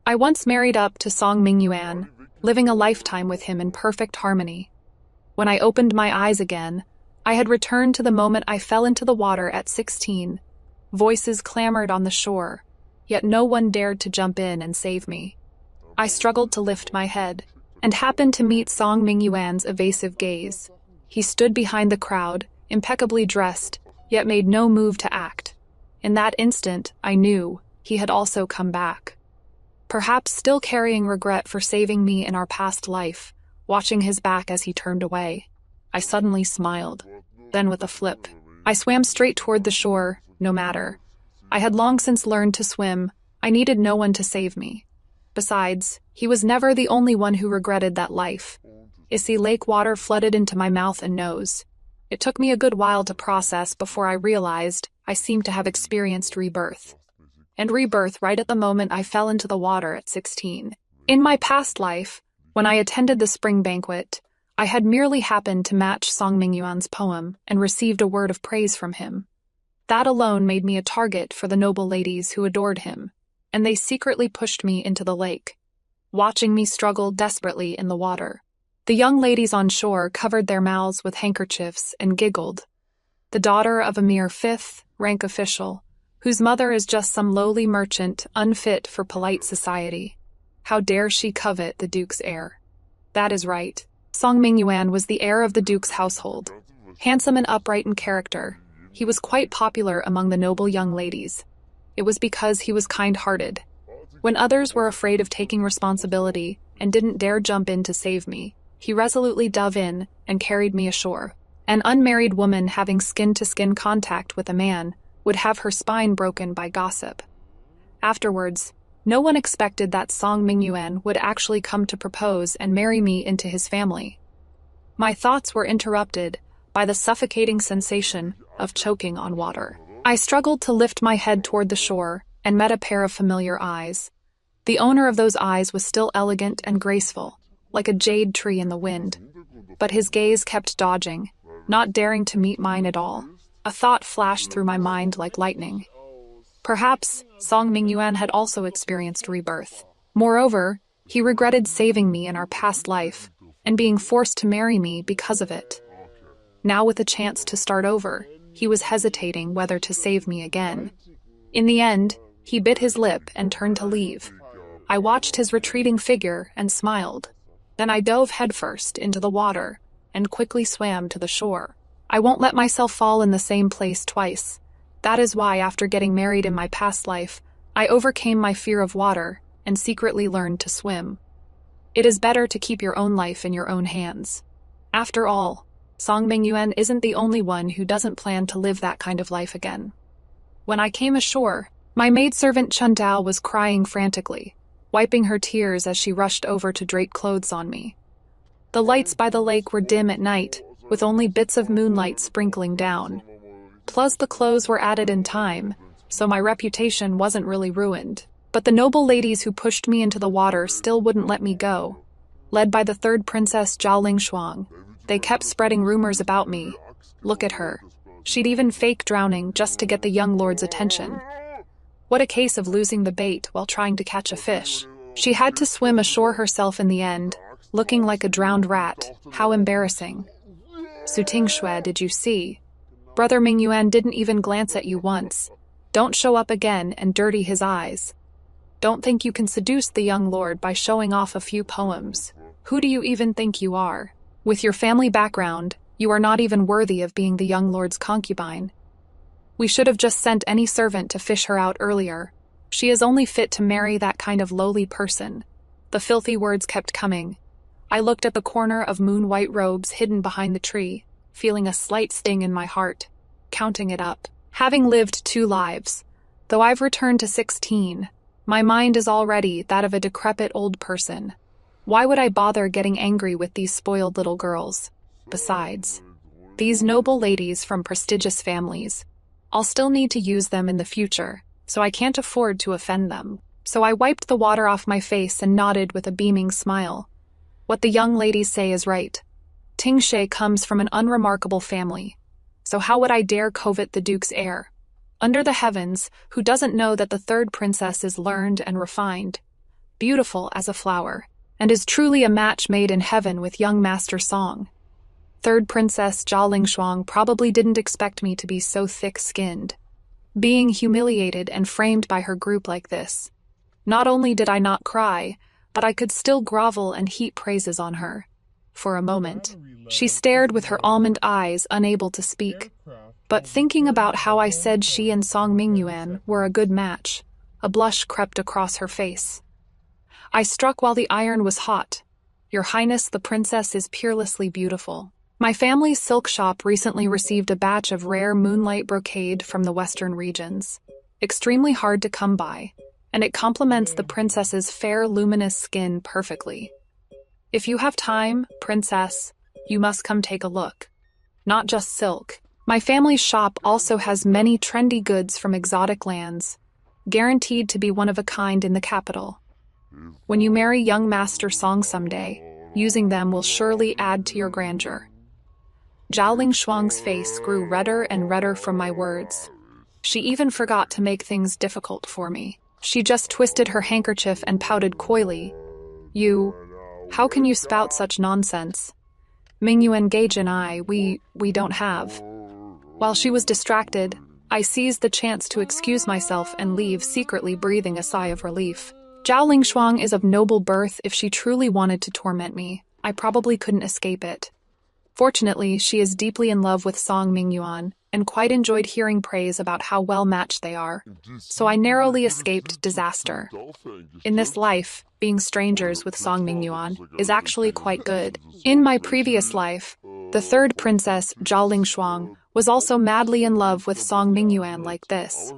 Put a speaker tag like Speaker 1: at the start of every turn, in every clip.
Speaker 1: I once married up to Song Mingyuan, living a lifetime with him in perfect harmony. When I opened my eyes again, I had returned to the moment I fell into the water at 16. Voices clamored on the shore, yet no one dared to jump in and save me. I struggled to lift my head, and happened to meet Song Mingyuan's evasive gaze. He stood behind the crowd, impeccably dressed, yet made no move to act. In that instant, I knew he had also come back. Perhaps still carrying regret for saving me in our past life, watching his back as he turned away. I suddenly smiled. Then with a flip, I swam straight toward the shore, no matter. I had long since learned to swim. I needed no one to save me. Besides, he was never the only one who regretted that life. Icy lake water flooded into my mouth and nose. It took me a good while to process before I realized I seemed to have experienced rebirth. And rebirth right at the moment I fell into the water at 16. In my past life, when I attended the spring banquet, I had merely happened to match Song Mingyuan's poem and received a word of praise from him. That alone made me a target for the noble ladies who adored him, and they secretly pushed me into the lake, watching me struggle desperately in the water. The young ladies on shore covered their mouths with handkerchiefs and giggled. The daughter of a mere fifth-rank official, whose mother is just some lowly merchant unfit for polite society. How dare she covet the Duke's heir? That is right. Song Mingyuan was the heir of the Duke's household. Handsome and upright in character, he was quite popular among the noble young ladies. It was because he was kind-hearted. When others were afraid of taking responsibility and didn't dare jump in to save me, he resolutely dove in and carried me ashore. An unmarried woman having skin-to-skin contact with a man would have her spine broken by gossip. Afterwards, no one expected that Song Mingyuan would actually come to propose and marry me into his family. My thoughts were interrupted by the suffocating sensation of choking on water. I struggled to lift my head toward the shore and met a pair of familiar eyes. The owner of those eyes was still elegant and graceful, like a jade tree in the wind. But his gaze kept dodging, not daring to meet mine at all. A thought flashed through my mind like lightning. Perhaps Song Mingyuan had also experienced rebirth. Moreover, he regretted saving me in our past life and being forced to marry me because of it. Now with a chance to start over, he was hesitating whether to save me again. In the end, he bit his lip and turned to leave. I watched his retreating figure and smiled. Then I dove headfirst into the water and quickly swam to the shore. I won't let myself fall in the same place twice. That is why, after getting married in my past life, I overcame my fear of water and secretly learned to swim. It is better to keep your own life in your own hands. After all, Song Mingyuan isn't the only one who doesn't plan to live that kind of life again. When I came ashore, my maidservant Chundao was crying frantically, wiping her tears as she rushed over to drape clothes on me. The lights by the lake were dim at night, with only bits of moonlight sprinkling down. Plus the clothes were added in time, so my reputation wasn't really ruined. But the noble ladies who pushed me into the water still wouldn't let me go. Led by the third princess Zhao Lingshuang, they kept spreading rumors about me. Look at her. She'd even fake drowning just to get the young lord's attention. What a case of losing the bait while trying to catch a fish. She had to swim ashore herself in the end, looking like a drowned rat. How embarrassing. Su Tingshui, did you see? Brother Mingyuan didn't even glance at you once. Don't show up again and dirty his eyes. Don't think you can seduce the young lord by showing off a few poems. Who do you even think you are? With your family background, you are not even worthy of being the young lord's concubine. We should have just sent any servant to fish her out earlier. She is only fit to marry that kind of lowly person. The filthy words kept coming. I looked at the corner of moon-white robes hidden behind the tree, feeling a slight sting in my heart, counting it up. Having lived 2 lives, though I've returned to 16, my mind is already that of a decrepit old person. Why would I bother getting angry with these spoiled little girls? Besides, these noble ladies from prestigious families, I'll still need to use them in the future, so I can't afford to offend them. So I wiped the water off my face and nodded with a beaming smile. What the young ladies say is right. Tingshui comes from an unremarkable family. So how would I dare covet the Duke's heir? Under the heavens, who doesn't know that the third princess is learned and refined? beautiful as a flower, and is truly a match made in heaven with young Master Song. Third Princess Jia Lingshuang probably didn't expect me to be so thick-skinned. Being humiliated and framed by her group like this. Not only did I not cry, but I could still grovel and heap praises on her. For a moment, she stared with her almond eyes, unable to speak. But thinking about how I said she and Song Mingyuan were a good match, a blush crept across her face. I struck while the iron was hot. Your Highness, the princess is peerlessly beautiful. My family's silk shop recently received a batch of rare moonlight brocade from the western regions. Extremely hard to come by, and it complements the princess's fair, luminous skin perfectly. If you have time, princess, you must come take a look. Not just silk. My family's shop also has many trendy goods from exotic lands, guaranteed to be one of a kind in the capital. When you marry young Master Song someday, using them will surely add to your grandeur. Jia Lingshuang's face grew redder and redder from my words. She even forgot to make things difficult for me. She just twisted her handkerchief and pouted coyly. How can you spout such nonsense? Mingyuan Gage and I, we don't have. While she was distracted, I seized the chance to excuse myself and leave, secretly breathing a sigh of relief. Jia Lingshuang is of noble birth. If she truly wanted to torment me, I probably couldn't escape it. Fortunately, she is deeply in love with Song Mingyuan, and quite enjoyed hearing praise about how well matched they are. So I narrowly escaped disaster. In this life, being strangers with Song Mingyuan is actually quite good. In my previous life, the third princess, Jia Lingshuang, was also madly in love with Song Mingyuan like this.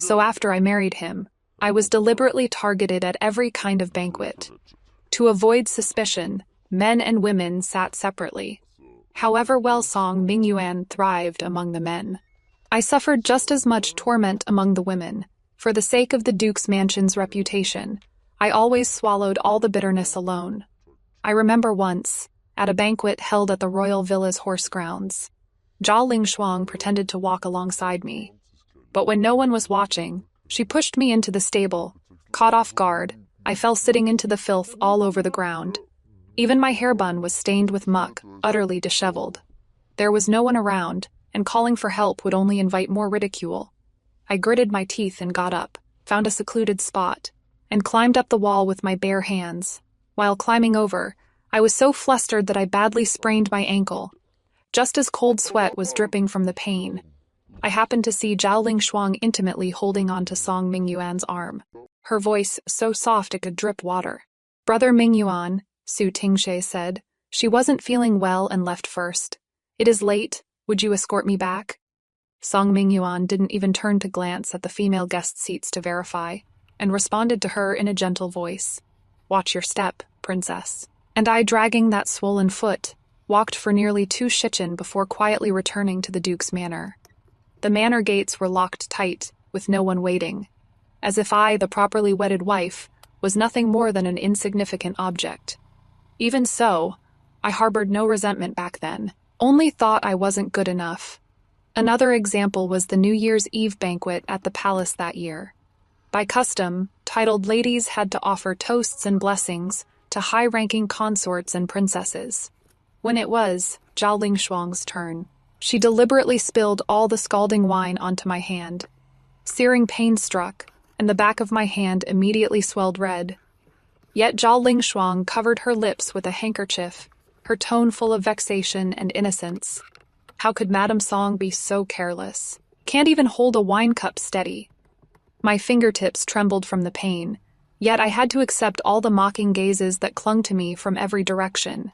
Speaker 1: So after I married him, I was deliberately targeted at every kind of banquet. To avoid suspicion, men and women sat separately. However well Song Mingyuan thrived among the men, I suffered just as much torment among the women. For the sake of the Duke's mansion's reputation, I always swallowed all the bitterness alone. I remember once, at a banquet held at the royal villa's horse grounds, Jia Lingshuang pretended to walk alongside me. But when no one was watching, she pushed me into the stable. Caught off guard, I fell sitting into the filth all over the ground. Even my hairbun was stained with muck, utterly disheveled. There was no one around, and calling for help would only invite more ridicule. I gritted my teeth and got up, found a secluded spot, and climbed up the wall with my bare hands. While climbing over, I was so flustered that I badly sprained my ankle. Just as cold sweat was dripping from the pain, I happened to see Jia Lingshuang intimately holding onto Song Mingyuan's arm, her voice so soft it could drip water. "Brother Mingyuan," Su Tingshe said. "She wasn't feeling well and left first. It is late. Would you escort me back?" Song Mingyuan didn't even turn to glance at the female guest seats to verify, and responded to her in a gentle voice. "Watch your step, princess." And I, dragging that swollen foot, walked for nearly 2 shichen before quietly returning to the Duke's manor. The manor gates were locked tight, with no one waiting, as if I, the properly wedded wife, was nothing more than an insignificant object. Even so, I harbored no resentment back then, only thought I wasn't good enough. Another example was the New Year's Eve banquet at the palace that year. By custom, titled ladies had to offer toasts and blessings to high-ranking consorts and princesses. When it was Jia Lingshuang's turn, she deliberately spilled all the scalding wine onto my hand. Searing pain struck, and the back of my hand immediately swelled red. Yet Jia Lingshuang covered her lips with a handkerchief, her tone full of vexation and innocence. How could Madame Song be so careless? Can't even hold a wine cup steady. My fingertips trembled from the pain, yet I had to accept all the mocking gazes that clung to me from every direction.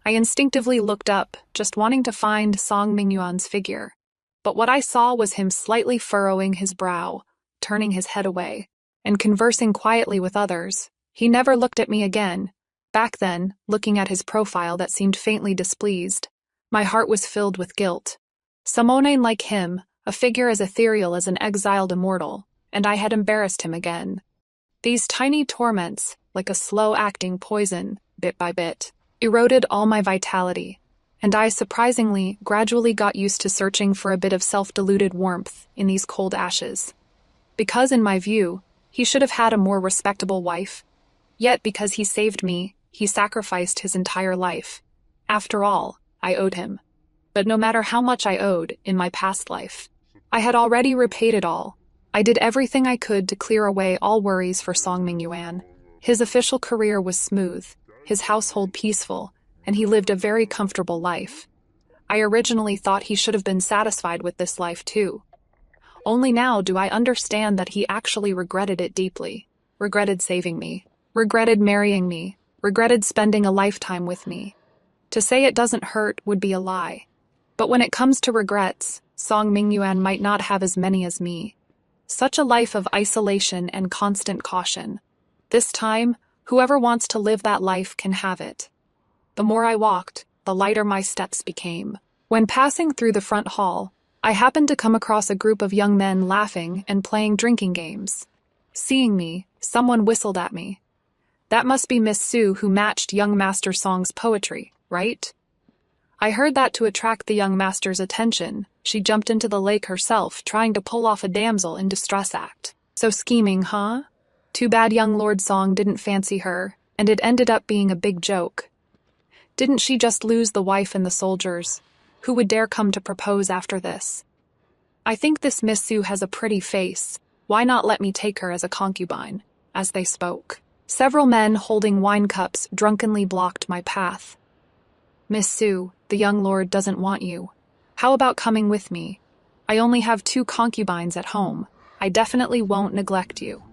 Speaker 1: I instinctively looked up, just wanting to find Song Mingyuan's figure. But what I saw was him slightly furrowing his brow, turning his head away, and conversing quietly with others. He never looked at me again. Back then, looking at his profile that seemed faintly displeased, my heart was filled with guilt. Someone like him, a figure as ethereal as an exiled immortal, and I had embarrassed him again. These tiny torments, like a slow-acting poison, bit by bit, eroded all my vitality, and I surprisingly gradually got used to searching for a bit of self-deluded warmth in these cold ashes. Because, in my view, he should have had a more respectable wife. Yet because he saved me, he sacrificed his entire life. After all, I owed him. But no matter how much I owed in my past life, I had already repaid it all. I did everything I could to clear away all worries for Song Mingyuan. His official career was smooth, his household peaceful, and he lived a very comfortable life. I originally thought he should have been satisfied with this life too. Only now do I understand that he actually regretted it deeply. Regretted saving me. Regretted marrying me. Regretted spending a lifetime with me. To say it doesn't hurt would be a lie. But when it comes to regrets, Song Mingyuan might not have as many as me. Such a life of isolation and constant caution. This time, whoever wants to live that life can have it. The more I walked, the lighter my steps became. When passing through the front hall, I happened to come across a group of young men laughing and playing drinking games. Seeing me, someone whistled at me. That must be Miss Sue who matched young Master Song's poetry, right? I heard that to attract the young master's attention, she jumped into the lake herself, trying to pull off a damsel in distress act. So scheming, huh? Too bad young Lord Song didn't fancy her, and it ended up being a big joke. Didn't she just lose the wife and the soldiers? Who would dare come to propose after this? I think this Miss Sue has a pretty face. Why not let me take her as a concubine? As they spoke, several men holding wine cups drunkenly blocked my path. Miss Sue, the young lord doesn't want you. How about coming with me? I only have 2 concubines at home. I definitely won't neglect you.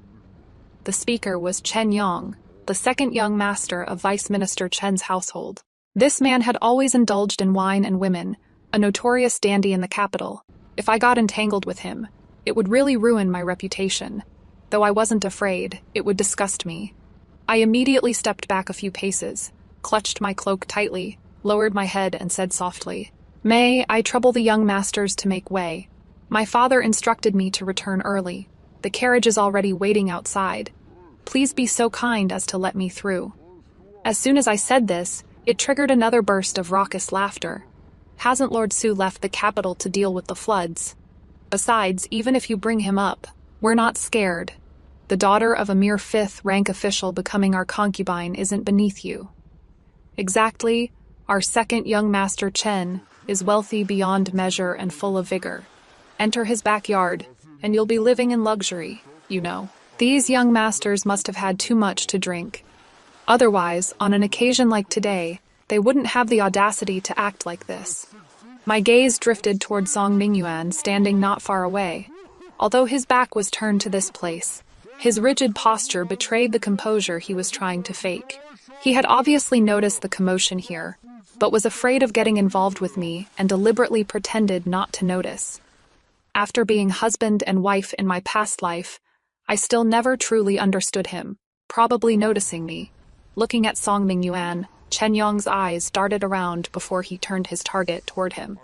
Speaker 1: The speaker was Chen Yong, the second young master of Vice Minister Chen's household. This man had always indulged in wine and women, a notorious dandy in the capital. If I got entangled with him, it would really ruin my reputation. Though I wasn't afraid, it would disgust me. I immediately stepped back a few paces, clutched my cloak tightly, lowered my head and said softly, "May I trouble the young masters to make way? My father instructed me to return early. The carriage is already waiting outside. Please be so kind as to let me through." As soon as I said this, it triggered another burst of raucous laughter. Hasn't Lord Su left the capital to deal with the floods? Besides, even if you bring him up, we're not scared. The daughter of a mere 5th-rank official becoming our concubine isn't beneath you. Exactly, our second young master Chen is wealthy beyond measure and full of vigor. Enter his backyard, and you'll be living in luxury, you know. These young masters must have had too much to drink. Otherwise, on an occasion like today, they wouldn't have the audacity to act like this. My gaze drifted toward Song Mingyuan standing not far away. Although his back was turned to this place, his rigid posture betrayed the composure he was trying to fake. He had obviously noticed the commotion here, but was afraid of getting involved with me and deliberately pretended not to notice. After being husband and wife in my past life, I still never truly understood him, probably noticing me. Looking at Song Mingyuan, Chen Yong's eyes darted around before he turned his target toward him.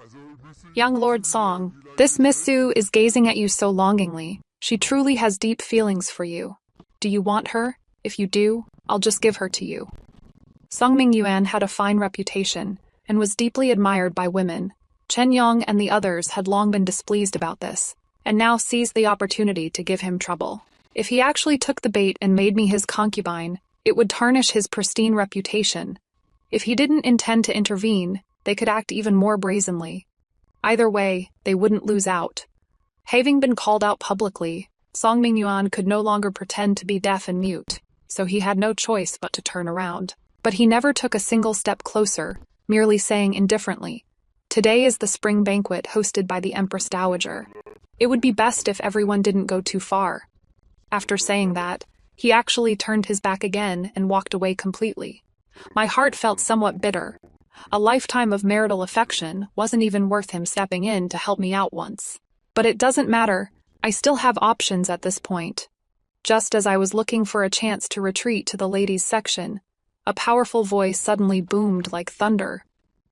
Speaker 1: "Young Lord Song, this Miss Sue is gazing at you so longingly. She truly has deep feelings for you. Do you want her? If you do, I'll just give her to you." Song Mingyuan had a fine reputation and was deeply admired by women. Chen Yong and the others had long been displeased about this, and now seized the opportunity to give him trouble. If he actually took the bait and made me his concubine, it would tarnish his pristine reputation. If he didn't intend to intervene, they could act even more brazenly. Either way, they wouldn't lose out. Having been called out publicly, Song Mingyuan could no longer pretend to be deaf and mute, so he had no choice but to turn around. But he never took a single step closer, merely saying indifferently, "Today is the spring banquet hosted by the Empress Dowager. It would be best if everyone didn't go too far." After saying that, he actually turned his back again and walked away completely. My heart felt somewhat bitter. A lifetime of marital affection wasn't even worth him stepping in to help me out once. But it doesn't matter, I still have options at this point. Just as I was looking for a chance to retreat to the ladies' section, a powerful voice suddenly boomed like thunder.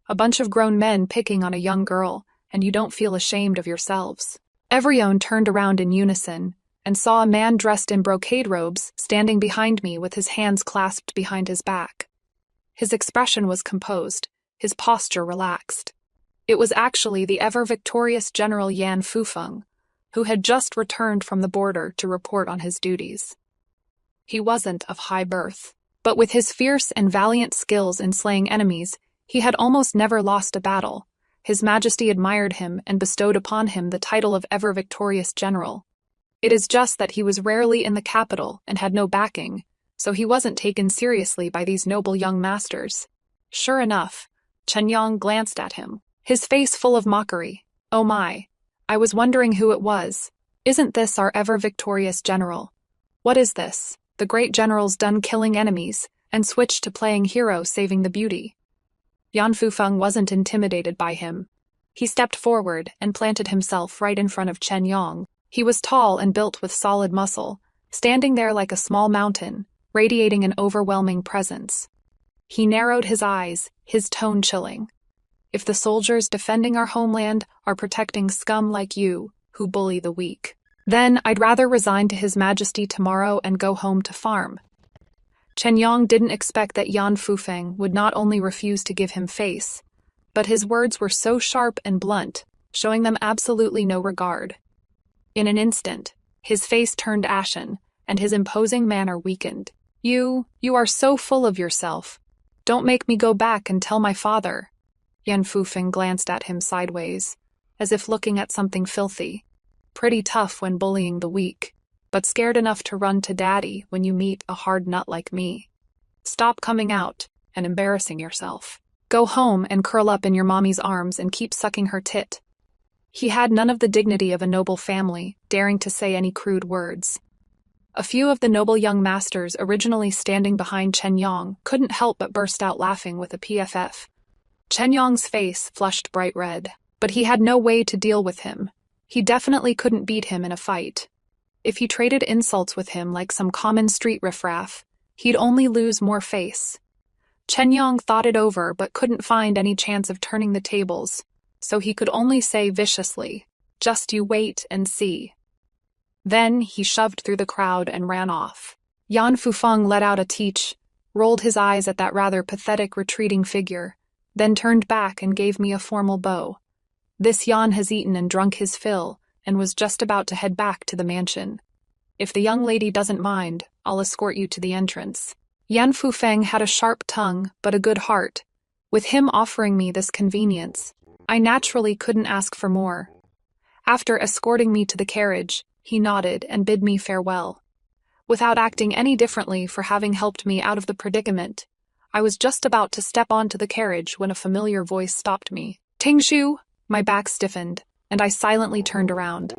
Speaker 1: A bunch of grown men picking on a young girl, and you don't feel ashamed of yourselves. Everyone turned around in unison, and saw a man dressed in brocade robes standing behind me with his hands clasped behind his back. His expression was composed, his posture relaxed. It was actually the ever-victorious General Yan Fufeng, who had just returned from the border to report on his duties. He wasn't of high birth, But with his fierce and valiant skills in slaying enemies, he had almost never lost a battle. His Majesty admired him and bestowed upon him the title of ever-victorious general. It is just that he was rarely in the capital and had no backing, so he wasn't taken seriously by these noble young masters. Sure enough, Chen Yang glanced at him, his face full of mockery. Oh my, I was wondering who it was. Isn't this our ever-victorious general? What is this? The great general's done killing enemies and switched to playing hero saving the beauty. Yan Fufeng wasn't intimidated by him. He stepped forward and planted himself right in front of Chen Yang. He was tall and built with solid muscle, standing there like a small mountain, radiating an overwhelming presence. He narrowed his eyes, his tone chilling. If the soldiers defending our homeland are protecting scum like you, who bully the weak, then I'd rather resign to His Majesty tomorrow and go home to farm. Chen Yang didn't expect that Yan Fufeng would not only refuse to give him face, but his words were so sharp and blunt, showing them absolutely no regard. In an instant, his face turned ashen, and his imposing manner weakened. You are so full of yourself. Don't make me go back and tell my father. Yan Fufeng glanced at him sideways, as if looking at something filthy. Pretty tough when bullying the weak, but scared enough to run to daddy when you meet a hard nut like me. Stop coming out and embarrassing yourself. Go home and curl up in your mommy's arms and keep sucking her tit. He had none of the dignity of a noble family, daring to say any crude words. A few of the noble young masters originally standing behind Chen Yang couldn't help but burst out laughing with a PFF. Chen Yang's face flushed bright red, but he had no way to deal with him. He definitely couldn't beat him in a fight. If he traded insults with him like some common street riffraff, he'd only lose more face. Chen Yang thought it over but couldn't find any chance of turning the tables, so he could only say viciously, "Just you wait and see." Then he shoved through the crowd and ran off. Yan Fufeng let out a teach, rolled his eyes at that rather pathetic retreating figure, then turned back and gave me a formal bow. This Yan has eaten and drunk his fill, and was just about to head back to the mansion. If the young lady doesn't mind, I'll escort you to the entrance. Yan Fufeng had a sharp tongue, but a good heart. With him offering me this convenience, I naturally couldn't ask for more. After escorting me to the carriage, he nodded and bid me farewell. Without acting any differently for having helped me out of the predicament, I was just about to step onto the carriage when a familiar voice stopped me. Tingshu! My back stiffened, and I silently turned around.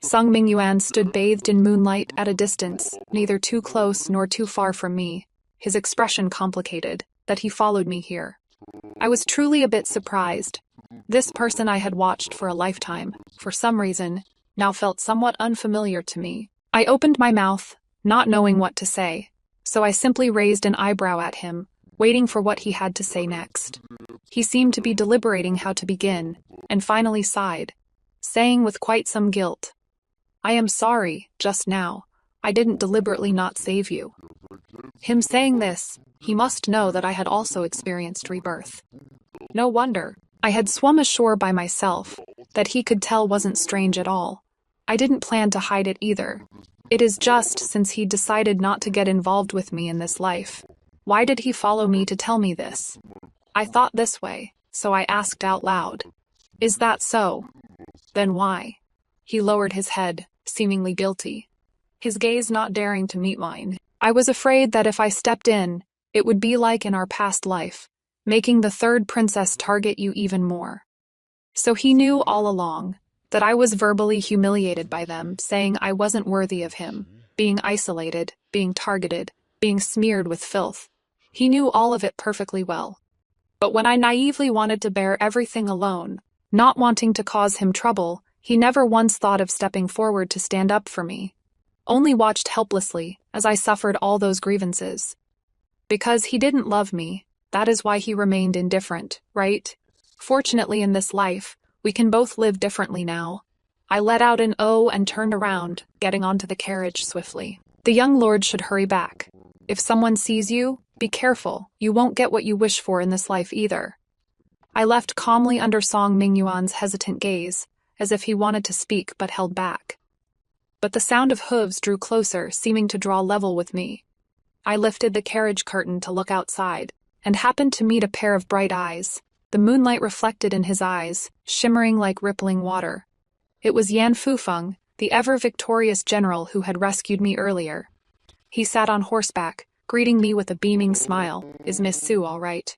Speaker 1: Sung Mingyuan stood bathed in moonlight at a distance, neither too close nor too far from me, his expression complicated, that he followed me here. I was truly a bit surprised. This person I had watched for a lifetime, for some reason, now felt somewhat unfamiliar to me. I opened my mouth, not knowing what to say, so I simply raised an eyebrow at him, waiting for what he had to say next. He seemed to be deliberating how to begin, and finally sighed, saying with quite some guilt, "I am sorry, just now. I didn't deliberately not save you." Him saying this, he must know that I had also experienced rebirth. No wonder. I had swum ashore by myself. That he could tell wasn't strange at all. I didn't plan to hide it either. It is just since he'd decided not to get involved with me in this life. Why did he follow me to tell me this? I thought this way, so I asked out loud. Is that so? Then why? He lowered his head, seemingly guilty, his gaze not daring to meet mine. I was afraid that if I stepped in, it would be like in our past life, making the third princess target you even more. So he knew all along that I was verbally humiliated by them, saying I wasn't worthy of him, being isolated, being targeted, being smeared with filth. He knew all of it perfectly well. But when I naively wanted to bear everything alone, not wanting to cause him trouble, he never once thought of stepping forward to stand up for me. Only watched helplessly as I suffered all those grievances. Because he didn't love me, that is why he remained indifferent, right? Fortunately in this life, we can both live differently now. I let out an "oh" and turned around, getting onto the carriage swiftly. The young lord should hurry back. If someone sees you, be careful, you won't get what you wish for in this life either. I left calmly under Song Mingyuan's hesitant gaze, as if he wanted to speak but held back. But the sound of hooves drew closer, seeming to draw level with me. I lifted the carriage curtain to look outside, and happened to meet a pair of bright eyes, the moonlight reflected in his eyes, shimmering like rippling water. It was Yan Fufeng, the ever-victorious general who had rescued me earlier. He sat on horseback, greeting me with a beaming smile. "Is Miss Su all right?"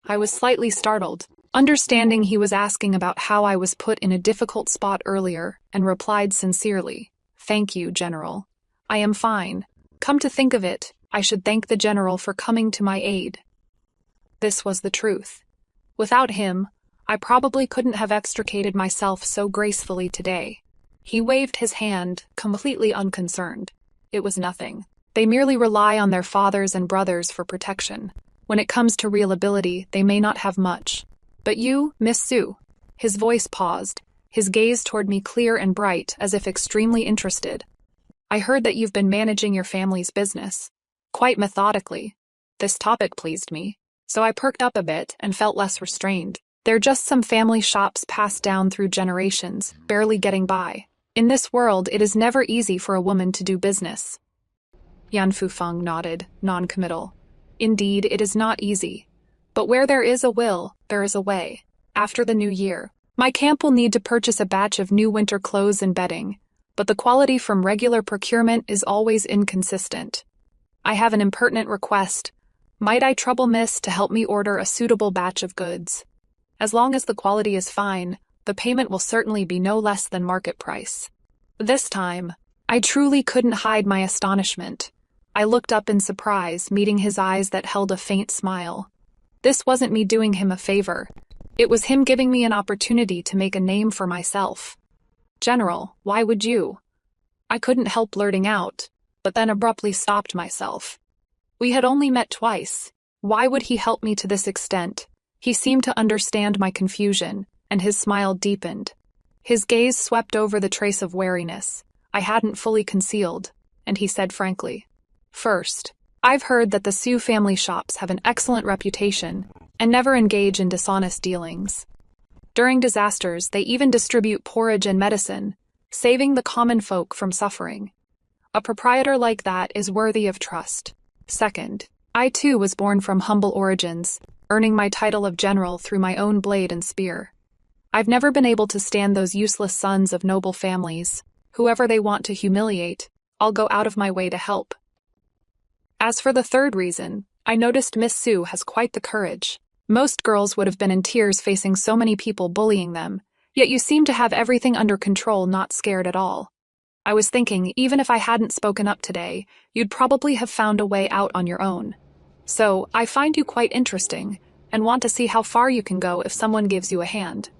Speaker 1: I was slightly startled, understanding he was asking about how I was put in a difficult spot earlier, and replied sincerely, "Thank you, General. I am fine. Come to think of it, I should thank the General for coming to my aid." This was the truth. Without him, I probably couldn't have extricated myself so gracefully today. He waved his hand, completely unconcerned. It was nothing. They merely rely on their fathers and brothers for protection. When it comes to real ability, they may not have much. But you, Miss Su. His voice paused, his gaze toward me clear and bright, as if extremely interested. "I heard that you've been managing your family's business. Quite methodically." This topic pleased me, so I perked up a bit and felt less restrained. They're just some family shops passed down through generations, barely getting by. In this world, it is never easy for a woman to do business. Yan Fufeng nodded, non-committal. "Indeed, it is not easy. But where there is a will, there is a way. After the new year, my camp will need to purchase a batch of new winter clothes and bedding, but the quality from regular procurement is always inconsistent. I have an impertinent request. Might I trouble Miss to help me order a suitable batch of goods? As long as the quality is fine, the payment will certainly be no less than market price." This time, I truly couldn't hide my astonishment. I looked up in surprise, meeting his eyes that held a faint smile. This wasn't me doing him a favor. It was him giving me an opportunity to make a name for myself. "General, why would you?" I couldn't help blurting out, but then abruptly stopped myself. We had only met twice. Why would he help me to this extent? He seemed to understand my confusion, and his smile deepened. His gaze swept over the trace of wariness I hadn't fully concealed, and he said frankly, "First, I've heard that the Su family shops have an excellent reputation and never engage in dishonest dealings. During disasters, they even distribute porridge and medicine, saving the common folk from suffering. A proprietor like that is worthy of trust. Second, I too was born from humble origins, earning my title of general through my own blade and spear. I've never been able to stand those useless sons of noble families. Whoever they want to humiliate, I'll go out of my way to help. As for the third reason, I noticed Miss Su has quite the courage. Most girls would have been in tears facing so many people bullying them, yet you seem to have everything under control, not scared at all. I was thinking, even if I hadn't spoken up today, you'd probably have found a way out on your own. So, I find you quite interesting, and want to see how far you can go if someone gives you a hand."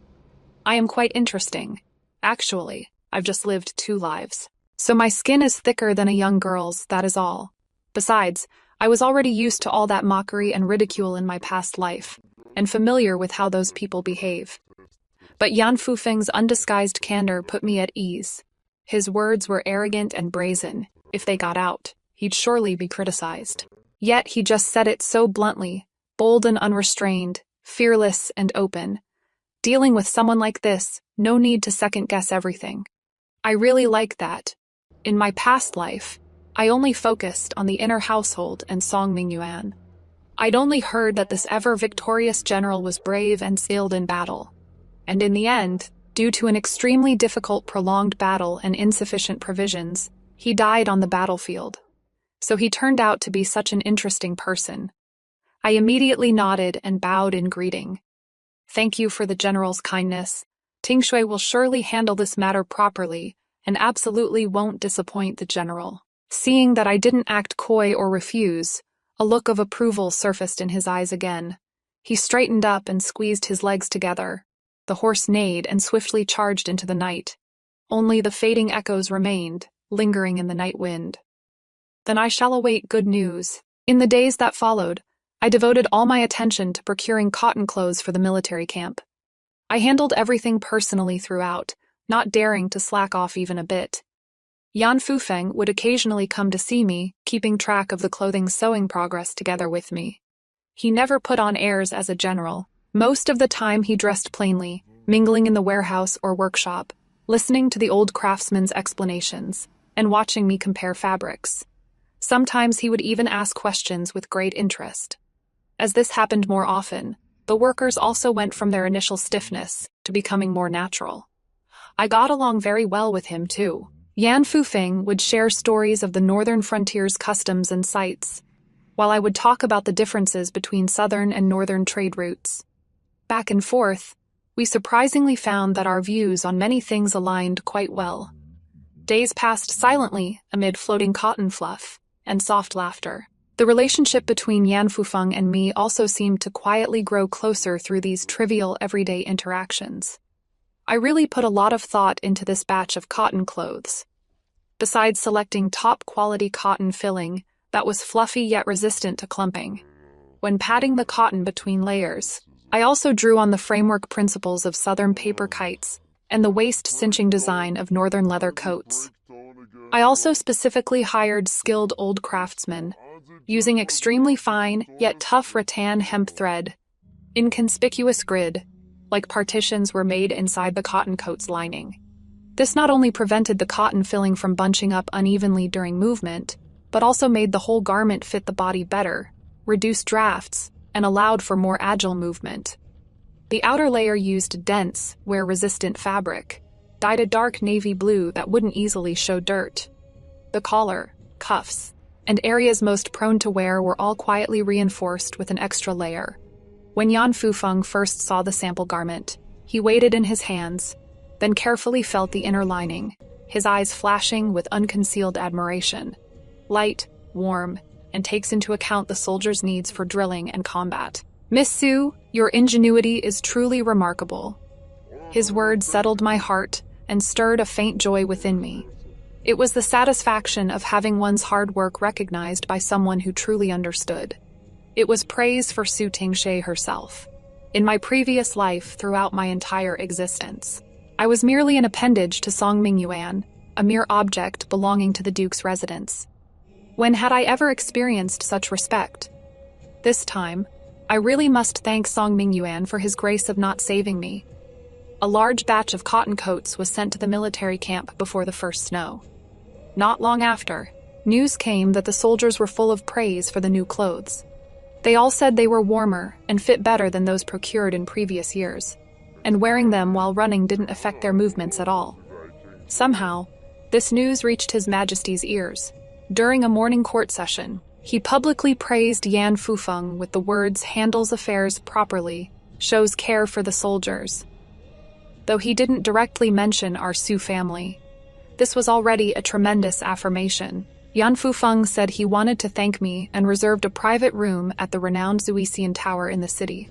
Speaker 1: I am quite interesting. Actually, I've just lived 2 lives. So my skin is thicker than a young girl's, that is all. Besides, I was already used to all that mockery and ridicule in my past life, and familiar with how those people behave. But Yan Fufeng's undisguised candor put me at ease. His words were arrogant and brazen. If they got out, he'd surely be criticized. Yet he just said it so bluntly, bold and unrestrained, fearless and open. Dealing with someone like this, no need to second-guess everything. I really like that. In my past life, I only focused on the inner household and Song Mingyuan. I'd only heard that this ever-victorious general was brave and skilled in battle. And in the end, due to an extremely difficult prolonged battle and insufficient provisions, he died on the battlefield. So he turned out to be such an interesting person. I immediately nodded and bowed in greeting. "Thank you for the general's kindness. Tingshui will surely handle this matter properly and absolutely won't disappoint the general." Seeing that I didn't act coy or refuse, a look of approval surfaced in his eyes again. He straightened up and squeezed his legs together. The horse neighed and swiftly charged into the night. Only the fading echoes remained, lingering in the night wind. Then I shall await good news. In the days that followed, I devoted all my attention to procuring cotton clothes for the military camp. I handled everything personally throughout, not daring to slack off even a bit. Yan Fufeng would occasionally come to see me, keeping track of the clothing sewing progress together with me. He never put on airs as a general. Most of the time he dressed plainly, mingling in the warehouse or workshop, listening to the old craftsman's explanations, and watching me compare fabrics. Sometimes he would even ask questions with great interest. As this happened more often, the workers also went from their initial stiffness to becoming more natural. I got along very well with him, too. Yan Fufeng would share stories of the northern frontier's customs and sites, while I would talk about the differences between southern and northern trade routes. Back and forth, we surprisingly found that our views on many things aligned quite well. Days passed silently amid floating cotton fluff and soft laughter. The relationship between Yan Fufeng and me also seemed to quietly grow closer through these trivial everyday interactions. I really put a lot of thought into this batch of cotton clothes. Besides selecting top-quality cotton filling that was fluffy yet resistant to clumping, when patting the cotton between layers, I also drew on the framework principles of southern paper kites and the waist-cinching design of northern leather coats. I also specifically hired skilled old craftsmen, using extremely fine yet tough rattan hemp thread. Inconspicuous grid, like partitions, were made inside the cotton coat's lining. This not only prevented the cotton filling from bunching up unevenly during movement, but also made the whole garment fit the body better, reduced drafts, and allowed for more agile movement. The outer layer used dense, wear-resistant fabric, dyed a dark navy blue that wouldn't easily show dirt. The collar, cuffs, and areas most prone to wear were all quietly reinforced with an extra layer. When Yan Fufeng first saw the sample garment, he weighed it in his hands, then carefully felt the inner lining, his eyes flashing with unconcealed admiration. Light, warm, and takes into account the soldier's needs for drilling and combat. "Miss Su, your ingenuity is truly remarkable." His words settled my heart and stirred a faint joy within me. It was the satisfaction of having one's hard work recognized by someone who truly understood. It was praise for Su Tingshe herself. In my previous life, throughout my entire existence, I was merely an appendage to Song Mingyuan, a mere object belonging to the Duke's residence. When had I ever experienced such respect? This time, I really must thank Song Mingyuan for his grace of not saving me. A large batch of cotton coats was sent to the military camp before the first snow. Not long after, news came that the soldiers were full of praise for the new clothes. They all said they were warmer and fit better than those procured in previous years, and wearing them while running didn't affect their movements at all. Somehow, this news reached His Majesty's ears. During a morning court session, he publicly praised Yan Fufeng with the words "handles affairs properly, shows care for the soldiers." Though he didn't directly mention our Su family, this was already a tremendous affirmation. Yan Fufeng said he wanted to thank me and reserved a private room at the renowned Zuisian Tower in the city.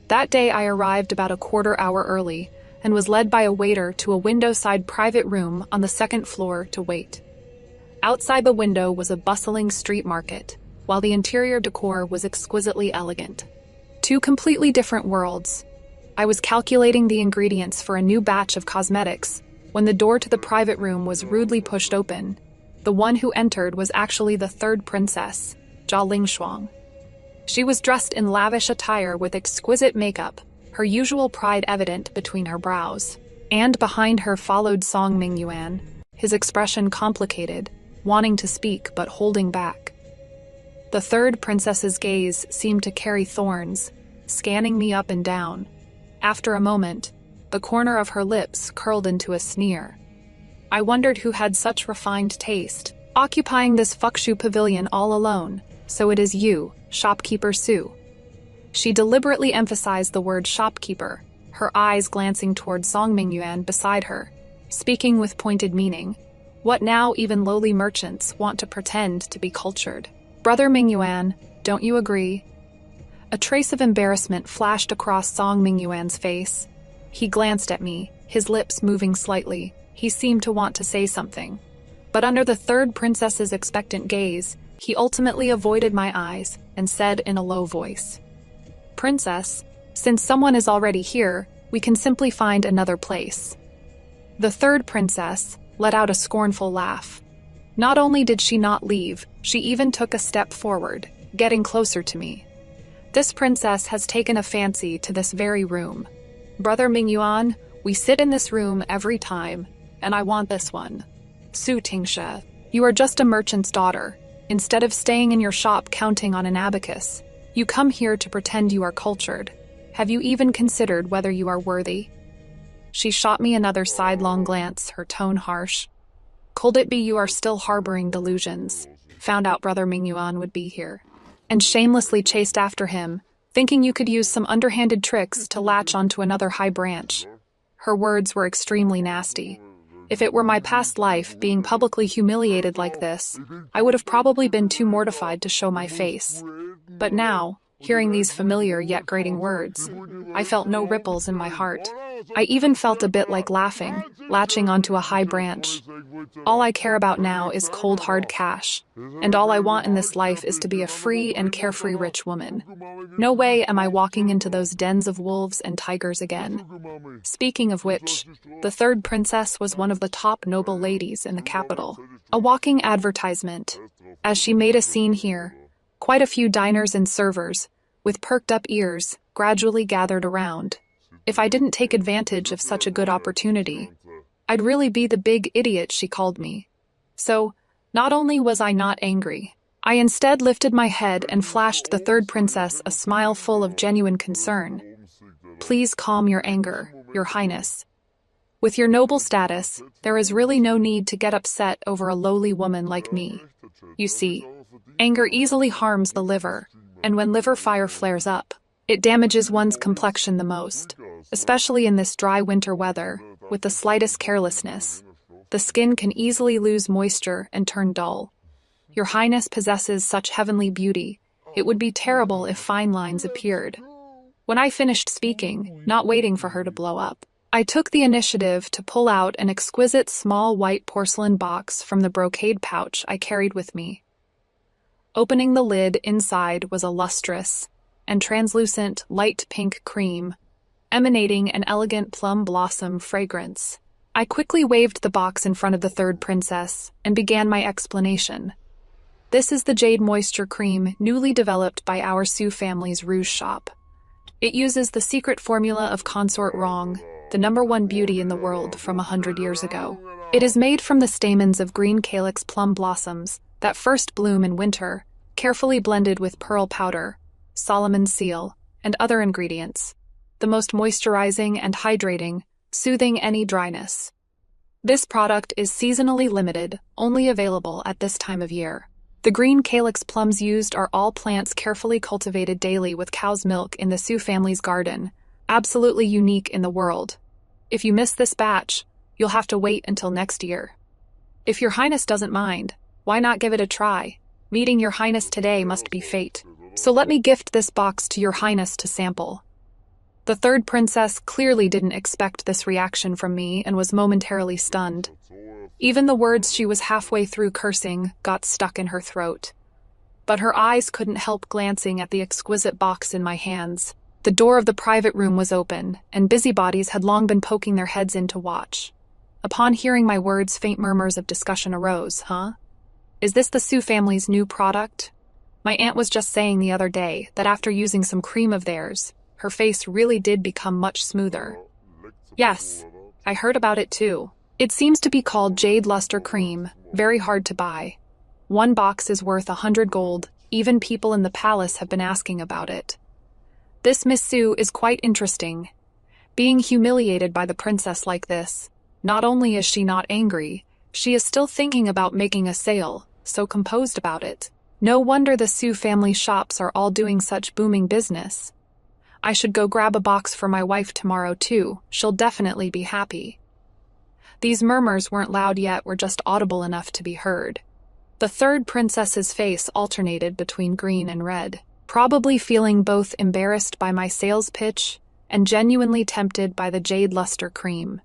Speaker 1: That day I arrived about a quarter-hour early and was led by a waiter to a window-side private room on the second floor to wait. Outside the window was a bustling street market, while the interior decor was exquisitely elegant. Two completely different worlds. I was calculating the ingredients for a new batch of cosmetics when the door to the private room was rudely pushed open. The one who entered was actually the third princess, Jia Lingshuang. She was dressed in lavish attire with exquisite makeup, her usual pride evident between her brows. And behind her followed Song Mingyuan, his expression complicated, wanting to speak but holding back. The third princess's gaze seemed to carry thorns, scanning me up and down. After a moment, the corner of her lips curled into a sneer. I wondered who had such refined taste, occupying this fuckshu pavilion all alone. "So it is you, shopkeeper Su." She deliberately emphasized the word shopkeeper, her eyes glancing toward Song Mingyuan beside her, speaking with pointed meaning. What now even lowly merchants want to pretend to be cultured? "Brother Mingyuan, don't you agree?" A trace of embarrassment flashed across Song Mingyuan's face. He glanced at me, his lips moving slightly. He seemed to want to say something. But under the third princess's expectant gaze, he ultimately avoided my eyes and said in a low voice, "Princess, since someone is already here, we can simply find another place." The third princess let out a scornful laugh. Not only did she not leave, she even took a step forward, getting closer to me. This princess has taken a fancy to this very room. "Brother Mingyuan, we sit in this room every time, and I want this one. Su Tingshe, you are just a merchant's daughter, Instead of staying in your shop counting on an abacus, you come here to pretend you are cultured. Have you even considered whether you are worthy?" She shot me another sidelong glance, her tone harsh. "Could it be you are still harboring delusions? Found out Brother Mingyuan would be here, and shamelessly chased after him, thinking you could use some underhanded tricks to latch onto another high branch." Her words were extremely nasty. If it were my past life being publicly humiliated like this, I would have probably been too mortified to show my face. But now, hearing these familiar yet grating words, I felt no ripples in my heart. I even felt a bit like laughing, latching onto a high branch. All I care about now is cold hard cash, and all I want in this life is to be a free and carefree rich woman. No way am I walking into those dens of wolves and tigers again. Speaking of which, the third princess was one of the top noble ladies in the capital, a walking advertisement. As she made a scene here, quite a few diners and servers, with perked-up ears, gradually gathered around. If I didn't take advantage of such a good opportunity, I'd really be the big idiot she called me. So, not only was I not angry, I instead lifted my head and flashed the third princess a smile full of genuine concern. "Please calm your anger, Your Highness. With your noble status, there is really no need to get upset over a lowly woman like me. You see, anger easily harms the liver, and when liver fire flares up, it damages one's complexion the most, especially in this dry winter weather. With the slightest carelessness, the skin can easily lose moisture and turn dull. Your Highness possesses such heavenly beauty, it would be terrible if fine lines appeared." When I finished speaking, not waiting for her to blow up, I took the initiative to pull out an exquisite small white porcelain box from the brocade pouch I carried with me. Opening the lid, inside was a lustrous and translucent light pink cream, emanating an elegant plum blossom fragrance. I quickly waved the box in front of the third princess and began my explanation. "This is the Jade Moisture Cream newly developed by our Sioux family's Rouge shop. It uses the secret formula of Consort Wrong, the #1 beauty in the world from 100 years ago. It is made from the stamens of green calyx plum blossoms that first bloom in winter, carefully blended with pearl powder, Solomon's seal, and other ingredients, the most moisturizing and hydrating, soothing any dryness. This product is seasonally limited, only available at this time of year. The green calyx plums used are all plants carefully cultivated daily with cow's milk in the Sioux family's garden, absolutely unique in the world. If you miss this batch, you'll have to wait until next year. If Your Highness doesn't mind, why not give it a try? Meeting Your Highness today must be fate. So let me gift this box to Your Highness to sample." The third princess clearly didn't expect this reaction from me and was momentarily stunned. Even the words she was halfway through cursing got stuck in her throat. But her eyes couldn't help glancing at the exquisite box in my hands. The door of the private room was open, and busybodies had long been poking their heads in to watch. Upon hearing my words, faint murmurs of discussion arose. "Huh? Is this the Sioux family's new product? My aunt was just saying the other day that after using some cream of theirs, her face really did become much smoother." "Yes, I heard about it too. It seems to be called Jade Luster Cream, very hard to buy. One box is worth 100 gold, even people in the palace have been asking about it. This Miss Sioux is quite interesting. Being humiliated by the princess like this, not only is she not angry, she is still thinking about making a sale, so composed about it. No wonder the Sioux family shops are all doing such booming business. I should go grab a box for my wife tomorrow too, she'll definitely be happy." These murmurs weren't loud yet, were just audible enough to be heard. The third princess's face alternated between green and red, probably feeling both embarrassed by my sales pitch and genuinely tempted by the Jade Luster Cream.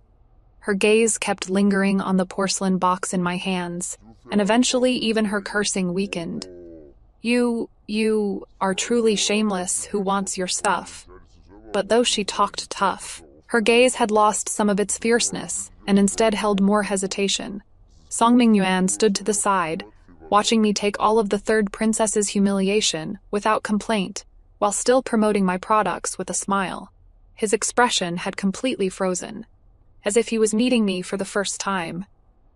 Speaker 1: Her gaze kept lingering on the porcelain box in my hands, and eventually even her cursing weakened. You are truly shameless who wants your stuff." But though she talked tough, her gaze had lost some of its fierceness and instead held more hesitation. Song Mingyuan stood to the side, watching me take all of the third princess's humiliation without complaint, while still promoting my products with a smile. His expression had completely frozen, as if he was meeting me for the first time.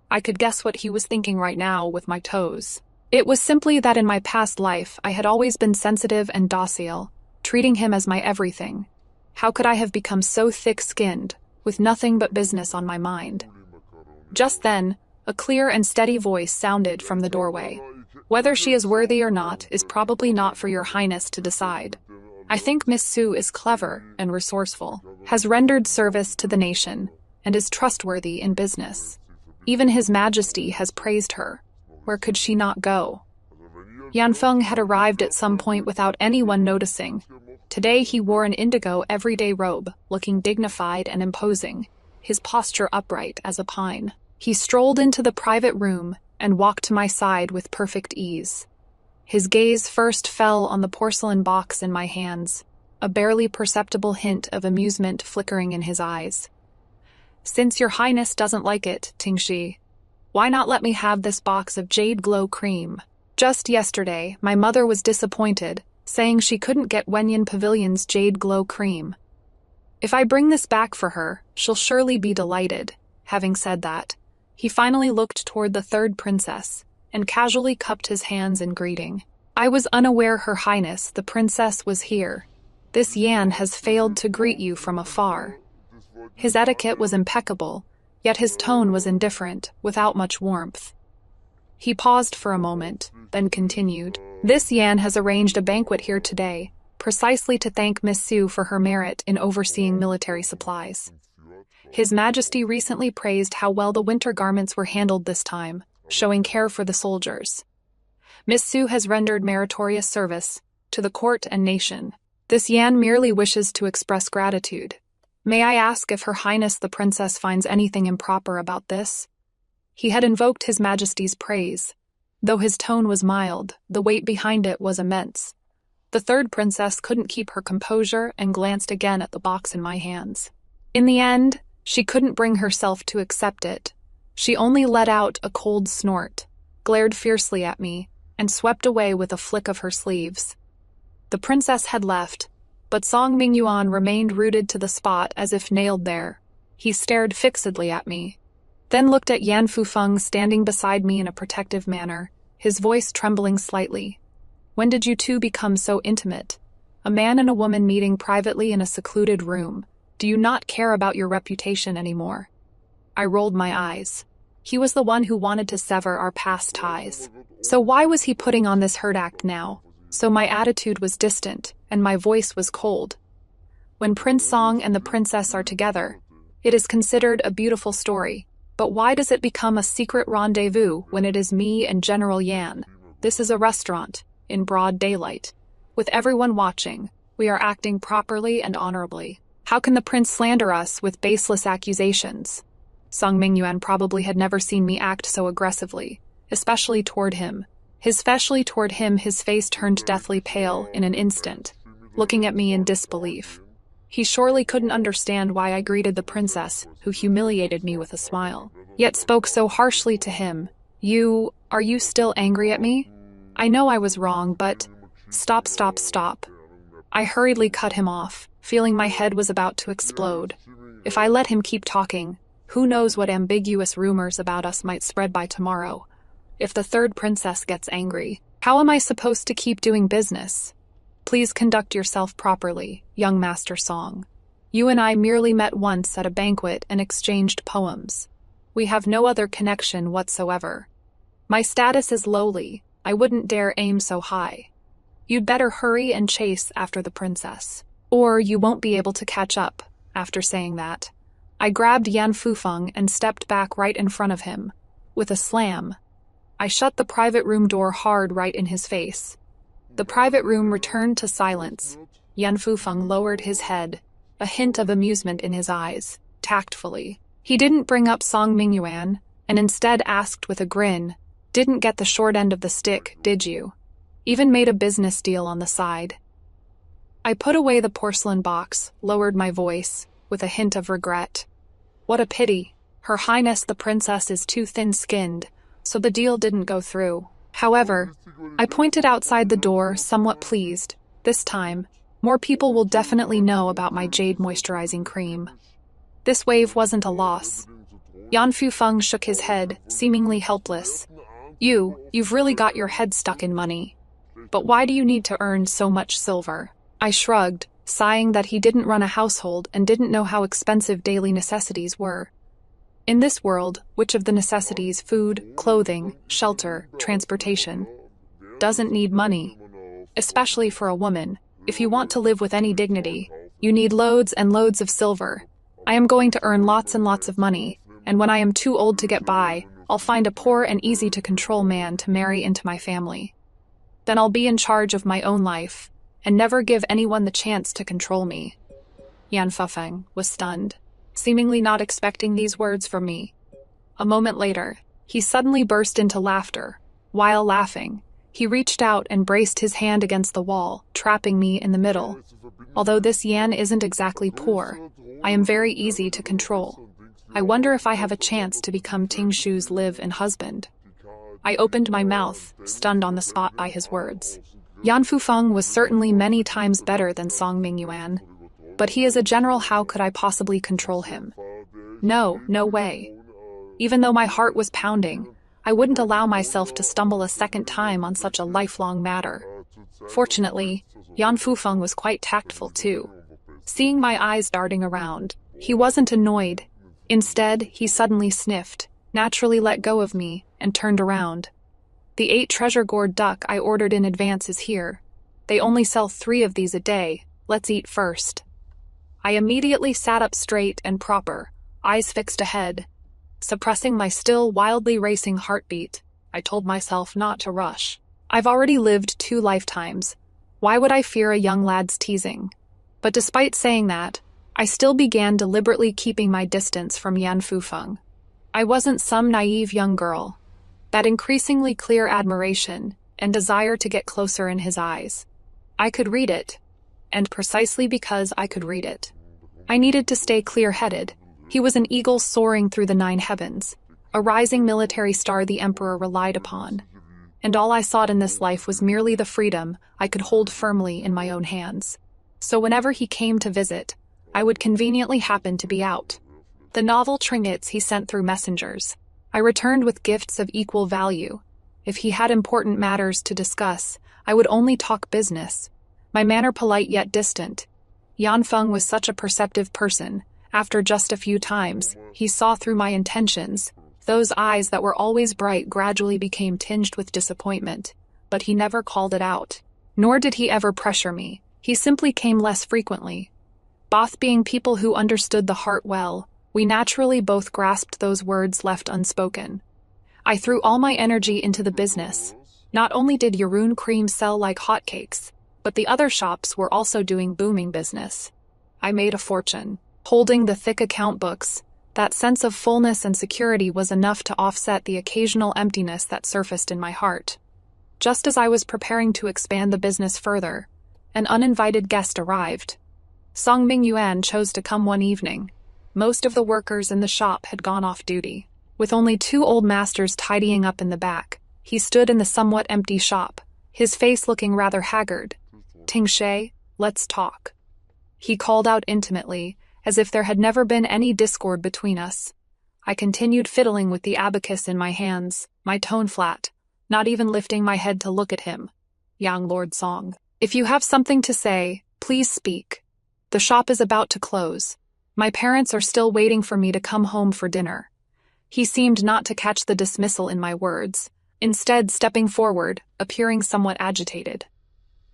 Speaker 1: I could guess what he was thinking right now with my toes. It was simply that in my past life I had always been sensitive and docile, treating him as my everything. How could I have become so thick-skinned, with nothing but business on my mind? Just then, a clear and steady voice sounded from the doorway. Whether she is worthy or not is probably not for your highness to decide. I think Miss Sue is clever and resourceful, has rendered service to the nation, and is trustworthy in business. Even His Majesty has praised her. Where could she not go? Yanfeng had arrived at some point without anyone noticing. Today he wore an indigo everyday robe, looking dignified and imposing, his posture upright as a pine. He strolled into the private room and walked to my side with perfect ease. His gaze first fell on the porcelain box in my hands, a barely perceptible hint of amusement flickering in his eyes. "Since your highness doesn't like it, Tingshi, why not let me have this box of jade glow cream? Just yesterday, my mother was disappointed, saying she couldn't get Wenyan Pavilion's jade glow cream. If I bring this back for her, she'll surely be delighted." Having said that, he finally looked toward the third princess and casually cupped his hands in greeting. "I was unaware, Her Highness, the princess was here. This Yan has failed to greet you from afar." His etiquette was impeccable, yet his tone was indifferent, without much warmth. He paused for a moment, then continued, "This Yan has arranged a banquet here today, precisely to thank Miss Sue for her merit in overseeing military supplies. His Majesty recently praised how well the winter garments were handled this time, showing care for the soldiers. Miss Sue has rendered meritorious service to the court and nation. This Yan merely wishes to express gratitude. May I ask if Her Highness the Princess finds anything improper about this?" He had invoked His Majesty's praise. Though his tone was mild, the weight behind it was immense. The third princess couldn't keep her composure and glanced again at the box in my hands. In the end, she couldn't bring herself to accept it. She only let out a cold snort, glared fiercely at me, and swept away with a flick of her sleeves. The princess had left, but Song Mingyuan remained rooted to the spot as if nailed there. He stared fixedly at me, then looked at Yan Fufeng standing beside me in a protective manner, his voice trembling slightly. "When did you two become so intimate? A man and a woman meeting privately in a secluded room. Do you not care about your reputation anymore?" I rolled my eyes. He was the one who wanted to sever our past ties. So why was he putting on this hurt act now? So my attitude was distant, and my voice was cold. When Prince Song and the princess are together, it is considered a beautiful story. But why does it become a secret rendezvous when it is me and General Yan? This is a restaurant, in broad daylight. With everyone watching, we are acting properly and honorably. How can the prince slander us with baseless accusations? Song Mingyuan probably had never seen me act so aggressively, especially toward him. His face turned deathly pale in an instant, looking at me in disbelief. He surely couldn't understand why I greeted the princess, who humiliated me with a smile, yet spoke so harshly to him. Are you still angry at me? I know I was wrong, but... Stop. I hurriedly cut him off, feeling my head was about to explode. If I let him keep talking, who knows what ambiguous rumors about us might spread by tomorrow. If the third princess gets angry, how am I supposed to keep doing business? Please conduct yourself properly, young Master Song. You and I merely met once at a banquet and exchanged poems. We have no other connection whatsoever. My status is lowly. I wouldn't dare aim so high. You'd better hurry and chase after the princess, or you won't be able to catch up." After saying that, I grabbed Yan Fufeng and stepped back right in front of him. With a slam, I shut the private room door hard right in his face. The private room returned to silence. Yan Fufeng lowered his head, a hint of amusement in his eyes, tactfully. He didn't bring up Song Mingyuan, and instead asked with a grin, "Didn't get the short end of the stick, did you? Even made a business deal on the side." I put away the porcelain box, lowered my voice, with a hint of regret. What a pity. Her Highness the Princess is too thin-skinned, so the deal didn't go through. However, I pointed outside the door, somewhat pleased. This time, more people will definitely know about my jade moisturizing cream. This wave wasn't a loss. Yan Fufeng shook his head, seemingly helpless. You've really got your head stuck in money. But why do you need to earn so much silver? I shrugged, sighing that he didn't run a household and didn't know how expensive daily necessities were. In this world, which of the necessities, food, clothing, shelter, transportation, doesn't need money? Especially for a woman. If you want to live with any dignity, you need loads and loads of silver. I am going to earn lots and lots of money, and when I am too old to get by, I'll find a poor and easy-to-control man to marry into my family. Then I'll be in charge of my own life, and never give anyone the chance to control me. Yan Fufeng was stunned, seemingly not expecting these words from me. A moment later, he suddenly burst into laughter. While laughing, he reached out and braced his hand against the wall, trapping me in the middle. Although this Yan isn't exactly poor, I am very easy to control. I wonder if I have a chance to become Ting Shu's live-in husband. I opened my mouth, stunned on the spot by his words. Yan Fufeng was certainly many times better than Song Mingyuan, but he is a general. How could I possibly control him? No way. Even though my heart was pounding, I wouldn't allow myself to stumble a second time on such a lifelong matter. Fortunately, Yan Fufeng was quite tactful too. Seeing my eyes darting around, he wasn't annoyed. Instead, he suddenly sniffed, naturally let go of me, and turned around. The 8 treasure-gourd duck I ordered in advance is here. They only sell 3 of these a day. Let's eat first. I immediately sat up straight and proper, eyes fixed ahead. Suppressing my still wildly racing heartbeat, I told myself not to rush. I've already lived 2 lifetimes. Why would I fear a young lad's teasing? But despite saying that, I still began deliberately keeping my distance from Yan Fufeng. I wasn't some naive young girl. That increasingly clear admiration and desire to get closer in his eyes. I could read it, and precisely because I could read it, I needed to stay clear-headed. He was an eagle soaring through the 9 heavens, a rising military star the Emperor relied upon, and all I sought in this life was merely the freedom I could hold firmly in my own hands. So whenever he came to visit, I would conveniently happen to be out. The novel trinkets he sent through messengers, I returned with gifts of equal value. If he had important matters to discuss, I would only talk business. My manner polite yet distant. Yan Feng was such a perceptive person. After just a few times, he saw through my intentions. Those eyes that were always bright gradually became tinged with disappointment, but he never called it out. Nor did he ever pressure me. He simply came less frequently. Both being people who understood the heart well, we naturally both grasped those words left unspoken. I threw all my energy into the business. Not only did Yaroon cream sell like hotcakes, but the other shops were also doing booming business. I made a fortune. Holding the thick account books, that sense of fullness and security was enough to offset the occasional emptiness that surfaced in my heart. Just as I was preparing to expand the business further, an uninvited guest arrived. Song Mingyuan chose to come one evening. Most of the workers in the shop had gone off duty. With only 2 old masters tidying up in the back, he stood in the somewhat empty shop, his face looking rather haggard. "Ting Shay, let's talk," he called out intimately, as if there had never been any discord between us. I continued fiddling with the abacus in my hands, my tone flat, not even lifting my head to look at him. "Young Lord Song, if you have something to say, please speak. The shop is about to close. My parents are still waiting for me to come home for dinner." He seemed not to catch the dismissal in my words, instead stepping forward, appearing somewhat agitated.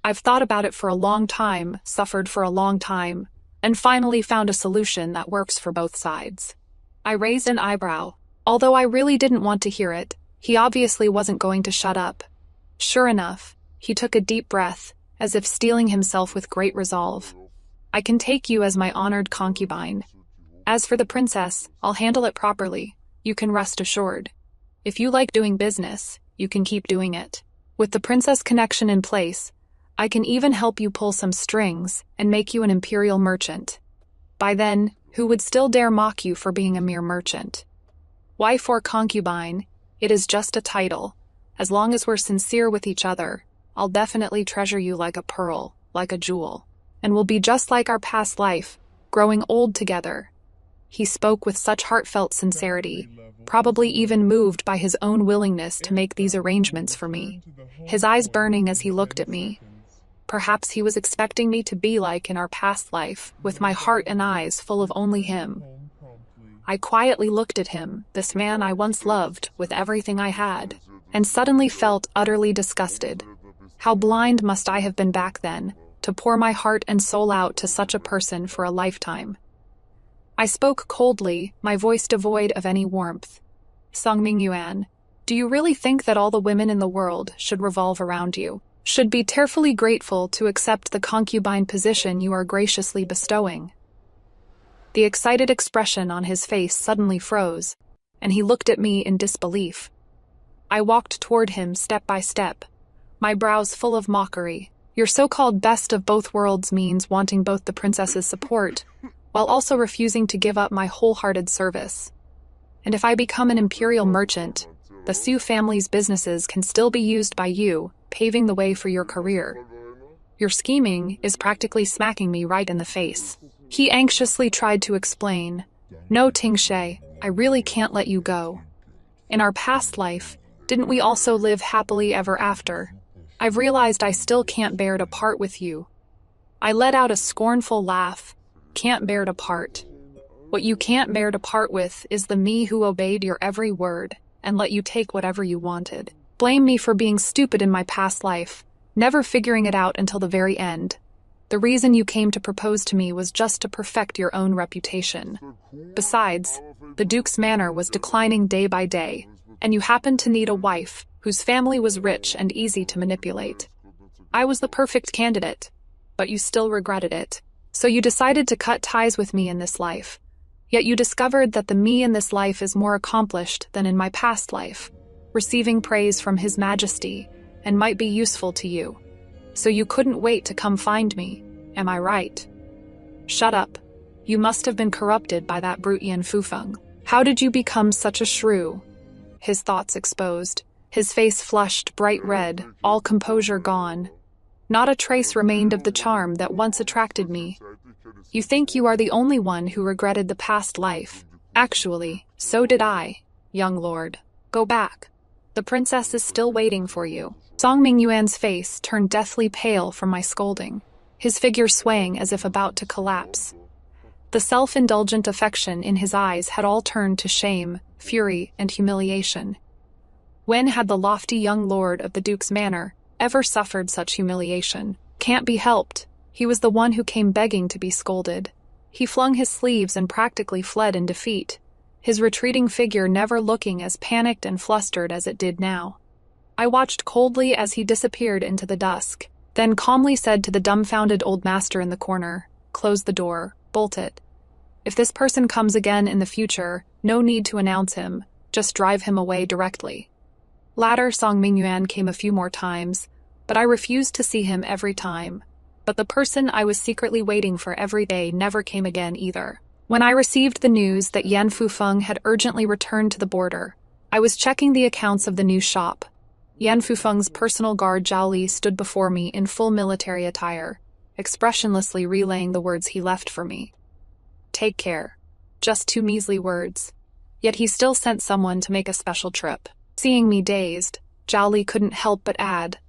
Speaker 1: "I've thought about it for a long time, suffered for a long time, and finally found a solution that works for both sides." I raised an eyebrow. Although I really didn't want to hear it, he obviously wasn't going to shut up. Sure enough, he took a deep breath, as if steeling himself with great resolve. "I can take you as my honored concubine. As for the princess, I'll handle it properly. You can rest assured. If you like doing business, you can keep doing it. With the princess connection in place, I can even help you pull some strings and make you an imperial merchant. By then, who would still dare mock you for being a mere merchant? Wife or concubine, it is just a title. As long as we're sincere with each other, I'll definitely treasure you like a pearl, like a jewel, and we'll be just like our past life, growing old together." He spoke with such heartfelt sincerity, probably even moved by his own willingness to make these arrangements for me, his eyes burning as he looked at me. Perhaps he was expecting me to be like in our past life, with my heart and eyes full of only him. I quietly looked at him, this man I once loved with everything I had, and suddenly felt utterly disgusted. How blind must I have been back then, to pour my heart and soul out to such a person for a lifetime. I spoke coldly, my voice devoid of any warmth. Song Yuan, do you really think that all the women in the world should revolve around you? Should be tearfully grateful to accept the concubine position you are graciously bestowing? The excited expression on his face suddenly froze, and he looked at me in disbelief. I walked toward him step by step, my brows full of mockery. Your so-called best of both worlds means wanting both the princess's support, while also refusing to give up my wholehearted service. And if I become an imperial merchant, the Su family's businesses can still be used by you, paving the way for your career. Your scheming is practically smacking me right in the face. He anxiously tried to explain. No, Tingshe, I really can't let you go. In our past life, didn't we also live happily ever after? I've realized I still can't bear to part with you. I let out a scornful laugh. Can't bear to part. What you can't bear to part with is the me who obeyed your every word and let you take whatever you wanted. Blame me for being stupid in my past life, never figuring it out until the very end. The reason you came to propose to me was just to perfect your own reputation. Besides, the Duke's manor was declining day by day, and you happened to need a wife whose family was rich and easy to manipulate. I was the perfect candidate, but you still regretted it. So you decided to cut ties with me in this life. Yet you discovered that the me in this life is more accomplished than in my past life, receiving praise from His Majesty, and might be useful to you. So you couldn't wait to come find me, am I right? Shut up. You must have been corrupted by that brute Yan Fufeng. How did you become such a shrew? His thoughts exposed. His face flushed bright red, all composure gone. Not a trace remained of the charm that once attracted me. You think you are the only one who regretted the past life. Actually, so did I, young lord. Go back. The princess is still waiting for you. Song Mingyuan's face turned deathly pale from my scolding, his figure swaying as if about to collapse. The self-indulgent affection in his eyes had all turned to shame, fury, and humiliation. When had the lofty young lord of the Duke's manor ever suffered such humiliation? Can't be helped. He was the one who came begging to be scolded. He flung his sleeves and practically fled in defeat, his retreating figure never looking as panicked and flustered as it did now. I watched coldly as he disappeared into the dusk, then calmly said to the dumbfounded old master in the corner, "Close the door, bolt it. If this person comes again in the future, no need to announce him, just drive him away directly." Latter Song Mingyuan came a few more times, but I refused to see him every time. But the person I was secretly waiting for every day never came again either. When I received the news that Yan Fufeng had urgently returned to the border, I was checking the accounts of the new shop. Yan Fufeng's personal guard Zhao Li stood before me in full military attire, expressionlessly relaying the words he left for me. Take care. Just 2 measly words. Yet he still sent someone to make a special trip. Seeing me dazed, Zhao Li couldn't help but add,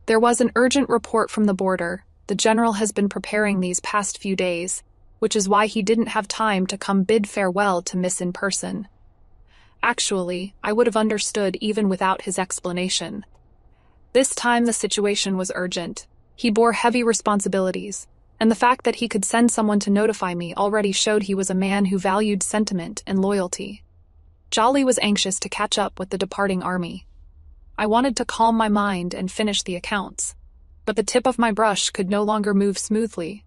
Speaker 1: "There was an urgent report from the border. The general has been preparing these past few days, which is why he didn't have time to come bid farewell to Miss in person." Actually, I would have understood even without his explanation. This time the situation was urgent. He bore heavy responsibilities, and the fact that he could send someone to notify me already showed he was a man who valued sentiment and loyalty. Zhao Li was anxious to catch up with the departing army. I wanted to calm my mind and finish the accounts, but the tip of my brush could no longer move smoothly.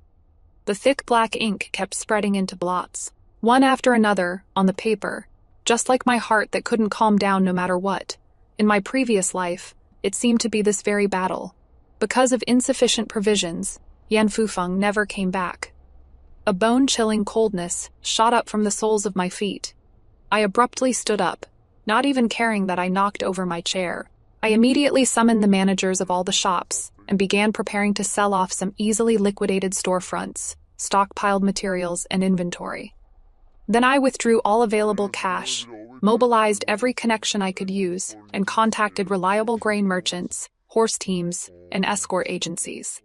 Speaker 1: The thick black ink kept spreading into blots, one after another, on the paper, just like my heart that couldn't calm down no matter what. In my previous life, it seemed to be this very battle. Because of insufficient provisions, Yan Fufeng never came back. A bone-chilling coldness shot up from the soles of my feet. I abruptly stood up, not even caring that I knocked over my chair. I immediately summoned the managers of all the shops and began preparing to sell off some easily liquidated storefronts, stockpiled materials, and inventory. Then I withdrew all available cash, mobilized every connection I could use, and contacted reliable grain merchants, horse teams, and escort agencies.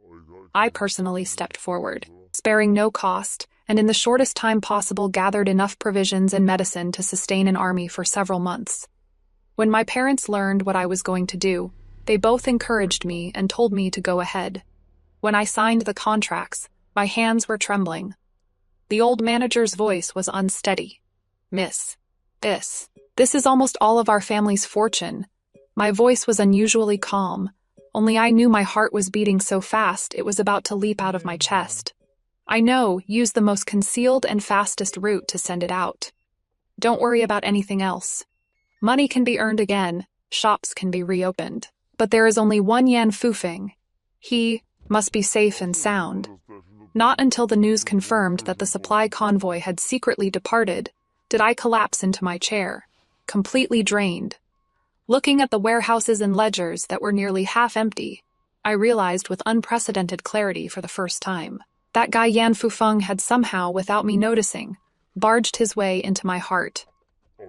Speaker 1: I personally stepped forward, sparing no cost, and in the shortest time possible gathered enough provisions and medicine to sustain an army for several months. When my parents learned what I was going to do, they both encouraged me and told me to go ahead. When I signed the contracts, my hands were trembling. The old manager's voice was unsteady. "Miss, this is almost all of our family's fortune." My voice was unusually calm, only I knew my heart was beating so fast it was about to leap out of my chest. "I know, use the most concealed and fastest route to send it out. Don't worry about anything else. Money can be earned again, shops can be reopened. But there is only one Yan Fufeng. He must be safe and sound." Not until the news confirmed that the supply convoy had secretly departed did I collapse into my chair, completely drained. Looking at the warehouses and ledgers that were nearly half empty, I realized with unprecedented clarity for the first time that guy Yan Fufeng had somehow, without me noticing, barged his way into my heart.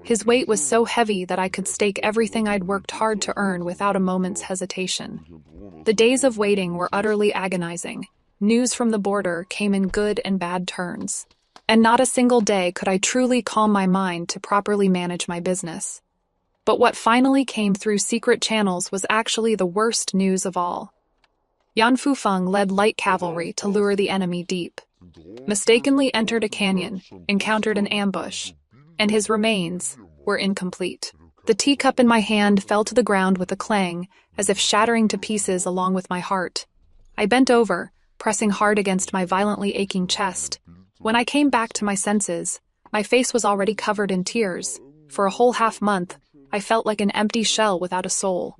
Speaker 1: His weight was so heavy that I could stake everything I'd worked hard to earn without a moment's hesitation. The days of waiting were utterly agonizing. News from the border came in good and bad turns, and not a single day could I truly calm my mind to properly manage my business. But what finally came through secret channels was actually the worst news of all. Yan Fufeng led light cavalry to lure the enemy deep, mistakenly entered a canyon, encountered an ambush, and his remains were incomplete. The teacup in my hand fell to the ground with a clang, as if shattering to pieces along with my heart. I bent over, pressing hard against my violently aching chest. When I came back to my senses, my face was already covered in tears. For a whole half-month, I felt like an empty shell without a soul.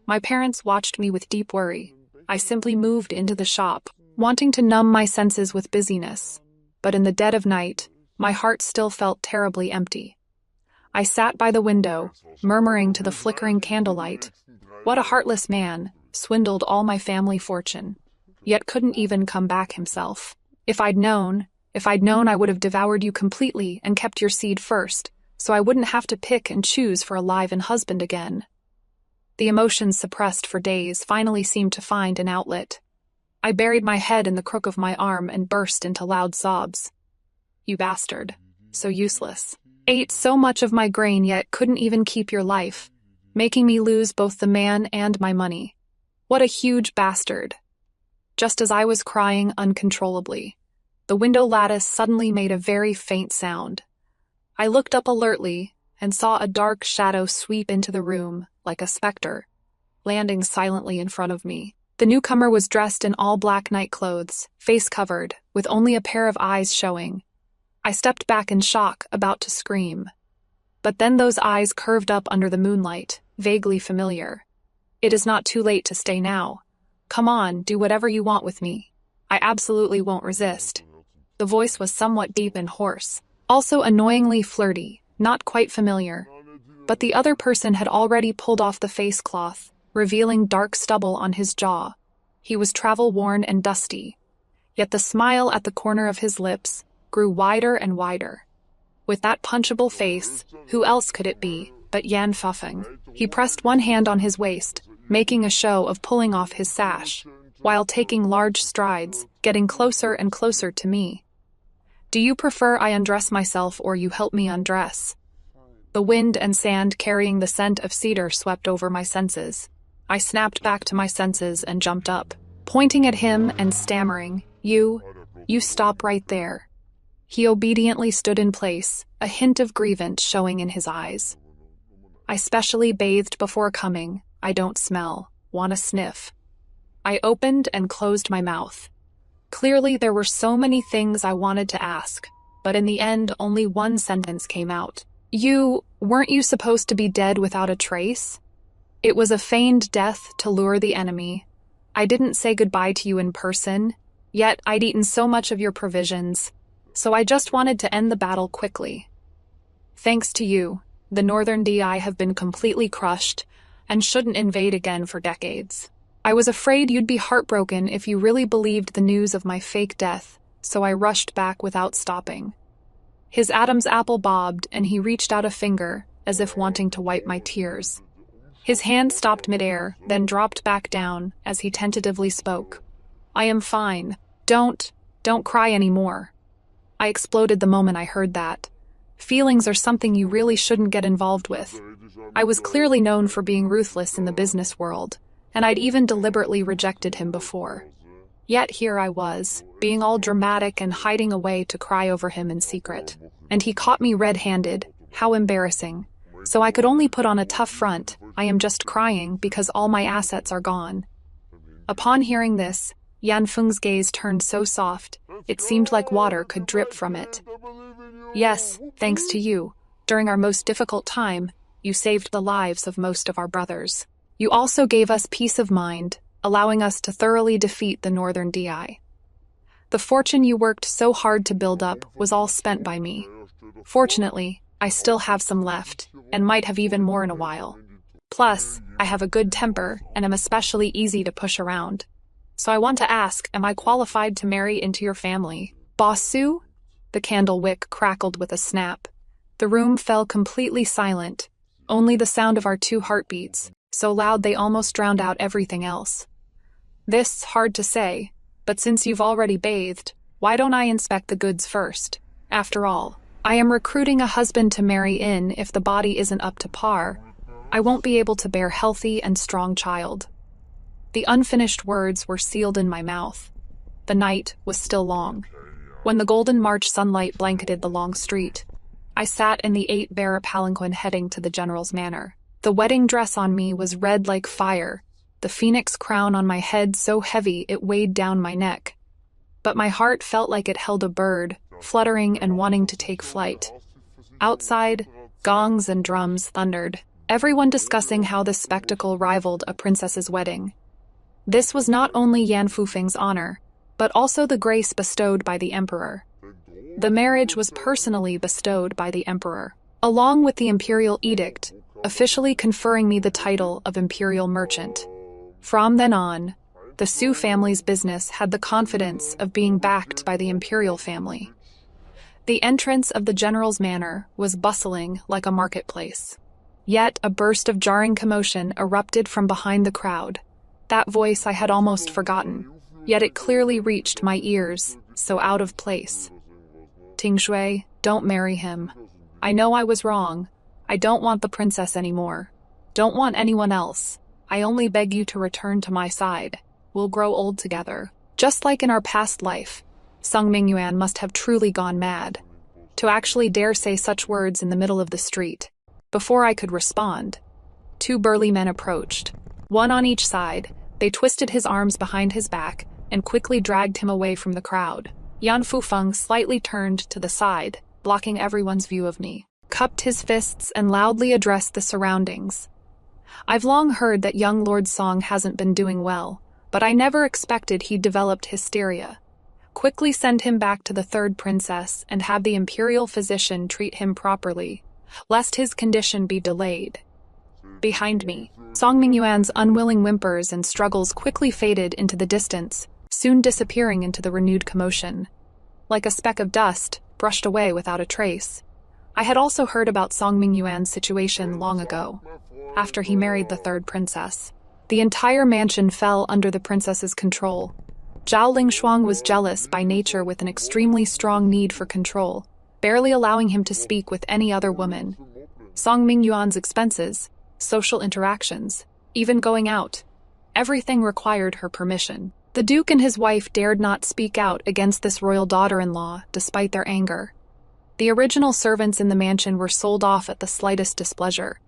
Speaker 1: My parents watched me with deep worry. I simply moved into the shop, wanting to numb my senses with busyness. But in the dead of night, my heart still felt terribly empty. I sat by the window, murmuring to the flickering candlelight. What a heartless man, swindled all my family fortune, yet couldn't even come back himself. If I'd known, I would have devoured you completely and kept your seed first, so I wouldn't have to pick and choose for a live-in husband again. The emotions suppressed for days finally seemed to find an outlet. I buried my head in the crook of my arm and burst into loud sobs. "You bastard. So useless. Ate so much of my grain yet couldn't even keep your life, making me lose both the man and my money. What a huge bastard." Just as I was crying uncontrollably, the window lattice suddenly made a very faint sound. I looked up alertly and saw a dark shadow sweep into the room like a specter, landing silently in front of me. The newcomer was dressed in all black night clothes, face covered, with only a pair of eyes showing. I stepped back in shock, about to scream. But then those eyes curved up under the moonlight, vaguely familiar. "It is not too late to stay now. Come on, do whatever you want with me. I absolutely won't resist." The voice was somewhat deep and hoarse, also annoyingly flirty, not quite familiar. But the other person had already pulled off the face cloth, revealing dark stubble on his jaw. He was travel-worn and dusty, yet the smile at the corner of his lips grew wider and wider. With that punchable face, who else could it be but Yan Fufeng? He pressed one hand on his waist, making a show of pulling off his sash, while taking large strides, getting closer and closer to me. "Do you prefer I undress myself or you help me undress?" The wind and sand carrying the scent of cedar swept over my senses. I snapped back to my senses and jumped up, pointing at him and stammering, You stop right there." He obediently stood in place, a hint of grievance showing in his eyes. "I specially bathed before coming. I don't smell. Want a sniff?" I opened and closed my mouth. Clearly there were so many things I wanted to ask, but in the end only one sentence came out. Weren't you supposed to be dead without a trace?" It was a feigned death to lure the enemy. I didn't say goodbye to you in person, yet I'd eaten so much of your provisions, so I just wanted to end the battle quickly. Thanks to you, the Northern DI have been completely crushed and shouldn't invade again for decades. I was afraid you'd be heartbroken if you really believed the news of my fake death, so I rushed back without stopping. His Adam's apple bobbed, and he reached out a finger, as if wanting to wipe my tears. His hand stopped midair, then dropped back down as he tentatively spoke. "I am fine. Don't cry anymore." I exploded the moment I heard that. Feelings are something you really shouldn't get involved with. I was clearly known for being ruthless in the business world, and I'd even deliberately rejected him before. Yet here I was, being all dramatic and hiding away to cry over him in secret. And he caught me red-handed. How embarrassing. So I could only put on a tough front. I am just crying because all my assets are gone. Upon hearing this, Yanfeng's gaze turned so soft, it seemed like water could drip from it. "Yes, thanks to you. During our most difficult time, you saved the lives of most of our brothers. You also gave us peace of mind, allowing us to thoroughly defeat the Northern DI. The fortune you worked so hard to build up was all spent by me. Fortunately, I still have some left, and might have even more in a while. Plus, I have a good temper and am especially easy to push around. So I want to ask, am I qualified to marry into your family? Boss Su?" The candle wick crackled with a snap. The room fell completely silent, only the sound of our 2 heartbeats, so loud they almost drowned out everything else. "This, hard to say, but since you've already bathed, why don't I inspect the goods first? After all, I am recruiting a husband to marry in. If the body isn't up to par, I won't be able to bear healthy and strong child." The unfinished words were sealed in my mouth. The night was still long. When the golden March sunlight blanketed the long street, I sat in the 8-bearer palanquin heading to the general's manor. The wedding dress on me was red like fire, the phoenix crown on my head so heavy it weighed down my neck. But my heart felt like it held a bird, fluttering and wanting to take flight. Outside, gongs and drums thundered, everyone discussing how this spectacle rivaled a princess's wedding. This was not only Yan Fufeng's honor, but also the grace bestowed by the emperor. The marriage was personally bestowed by the emperor, along with the imperial edict, officially conferring me the title of imperial merchant. From then on, the Su family's business had the confidence of being backed by the imperial family. The entrance of the general's manor was bustling like a marketplace. Yet a burst of jarring commotion erupted from behind the crowd. That voice I had almost forgotten, yet it clearly reached my ears, so out of place. "Ting Shui, don't marry him. I know I was wrong. I don't want the princess anymore. Don't want anyone else. I only beg you to return to my side. We'll grow old together. Just like in our past life." Sung Mingyuan must have truly gone mad, to actually dare say such words in the middle of the street. Before I could respond, 2 burly men approached, one on each side. They twisted his arms behind his back and quickly dragged him away from the crowd. Yan Fufeng slightly turned to the side, blocking everyone's view of me, cupped his fists and loudly addressed the surroundings. I've long heard that young Lord Song hasn't been doing well, but I never expected he'd developed hysteria. Quickly send him back to the 3rd princess and have the imperial physician treat him properly, lest his condition be delayed. Behind me, Song Mingyuan's unwilling whimpers and struggles quickly faded into the distance, soon disappearing into the renewed commotion. Like a speck of dust, brushed away without a trace. I had also heard about Song Mingyuan's situation long ago, after he married the 3rd princess. The entire mansion fell under the princess's control. Zhao Lingshuang was jealous by nature with an extremely strong need for control, barely allowing him to speak with any other woman. Song Mingyuan's expenses, social interactions, even going out, everything required her permission. The Duke and his wife dared not speak out against this royal daughter-in-law, despite their anger. The original servants in the mansion were sold off at the slightest displeasure.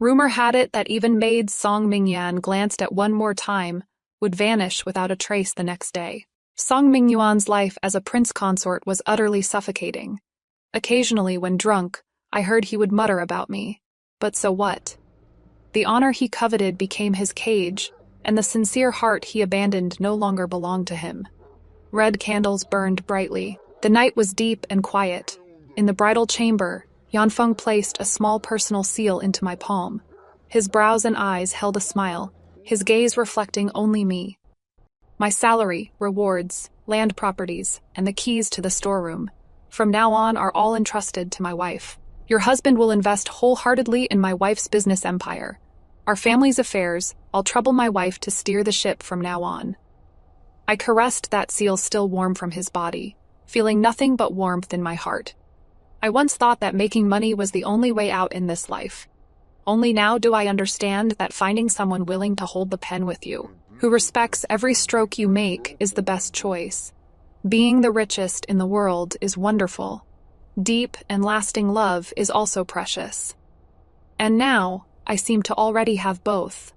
Speaker 1: Rumor had it that even maid Song Mingyuan glanced at one more time, would vanish without a trace the next day. Song Mingyuan's life as a prince consort was utterly suffocating. Occasionally, when drunk, I heard he would mutter about me. But so what? The honor he coveted became his cage, and the sincere heart he abandoned no longer belonged to him. Red candles burned brightly. The night was deep and quiet. In the bridal chamber, Yanfeng placed a small personal seal into my palm. His brows and eyes held a smile, his gaze reflecting only me. My salary, rewards, land properties, and the keys to the storeroom. from now on are all entrusted to my wife. Your husband will invest wholeheartedly in my wife's business empire. Our family's affairs, I'll trouble my wife to steer the ship from now on." I caressed that seal still warm from his body, feeling nothing but warmth in my heart. I once thought that making money was the only way out in this life. Only now do I understand that finding someone willing to hold the pen with you, who respects every stroke you make, is the best choice. Being the richest in the world is wonderful. Deep and lasting love is also precious. And now, I seem to already have both.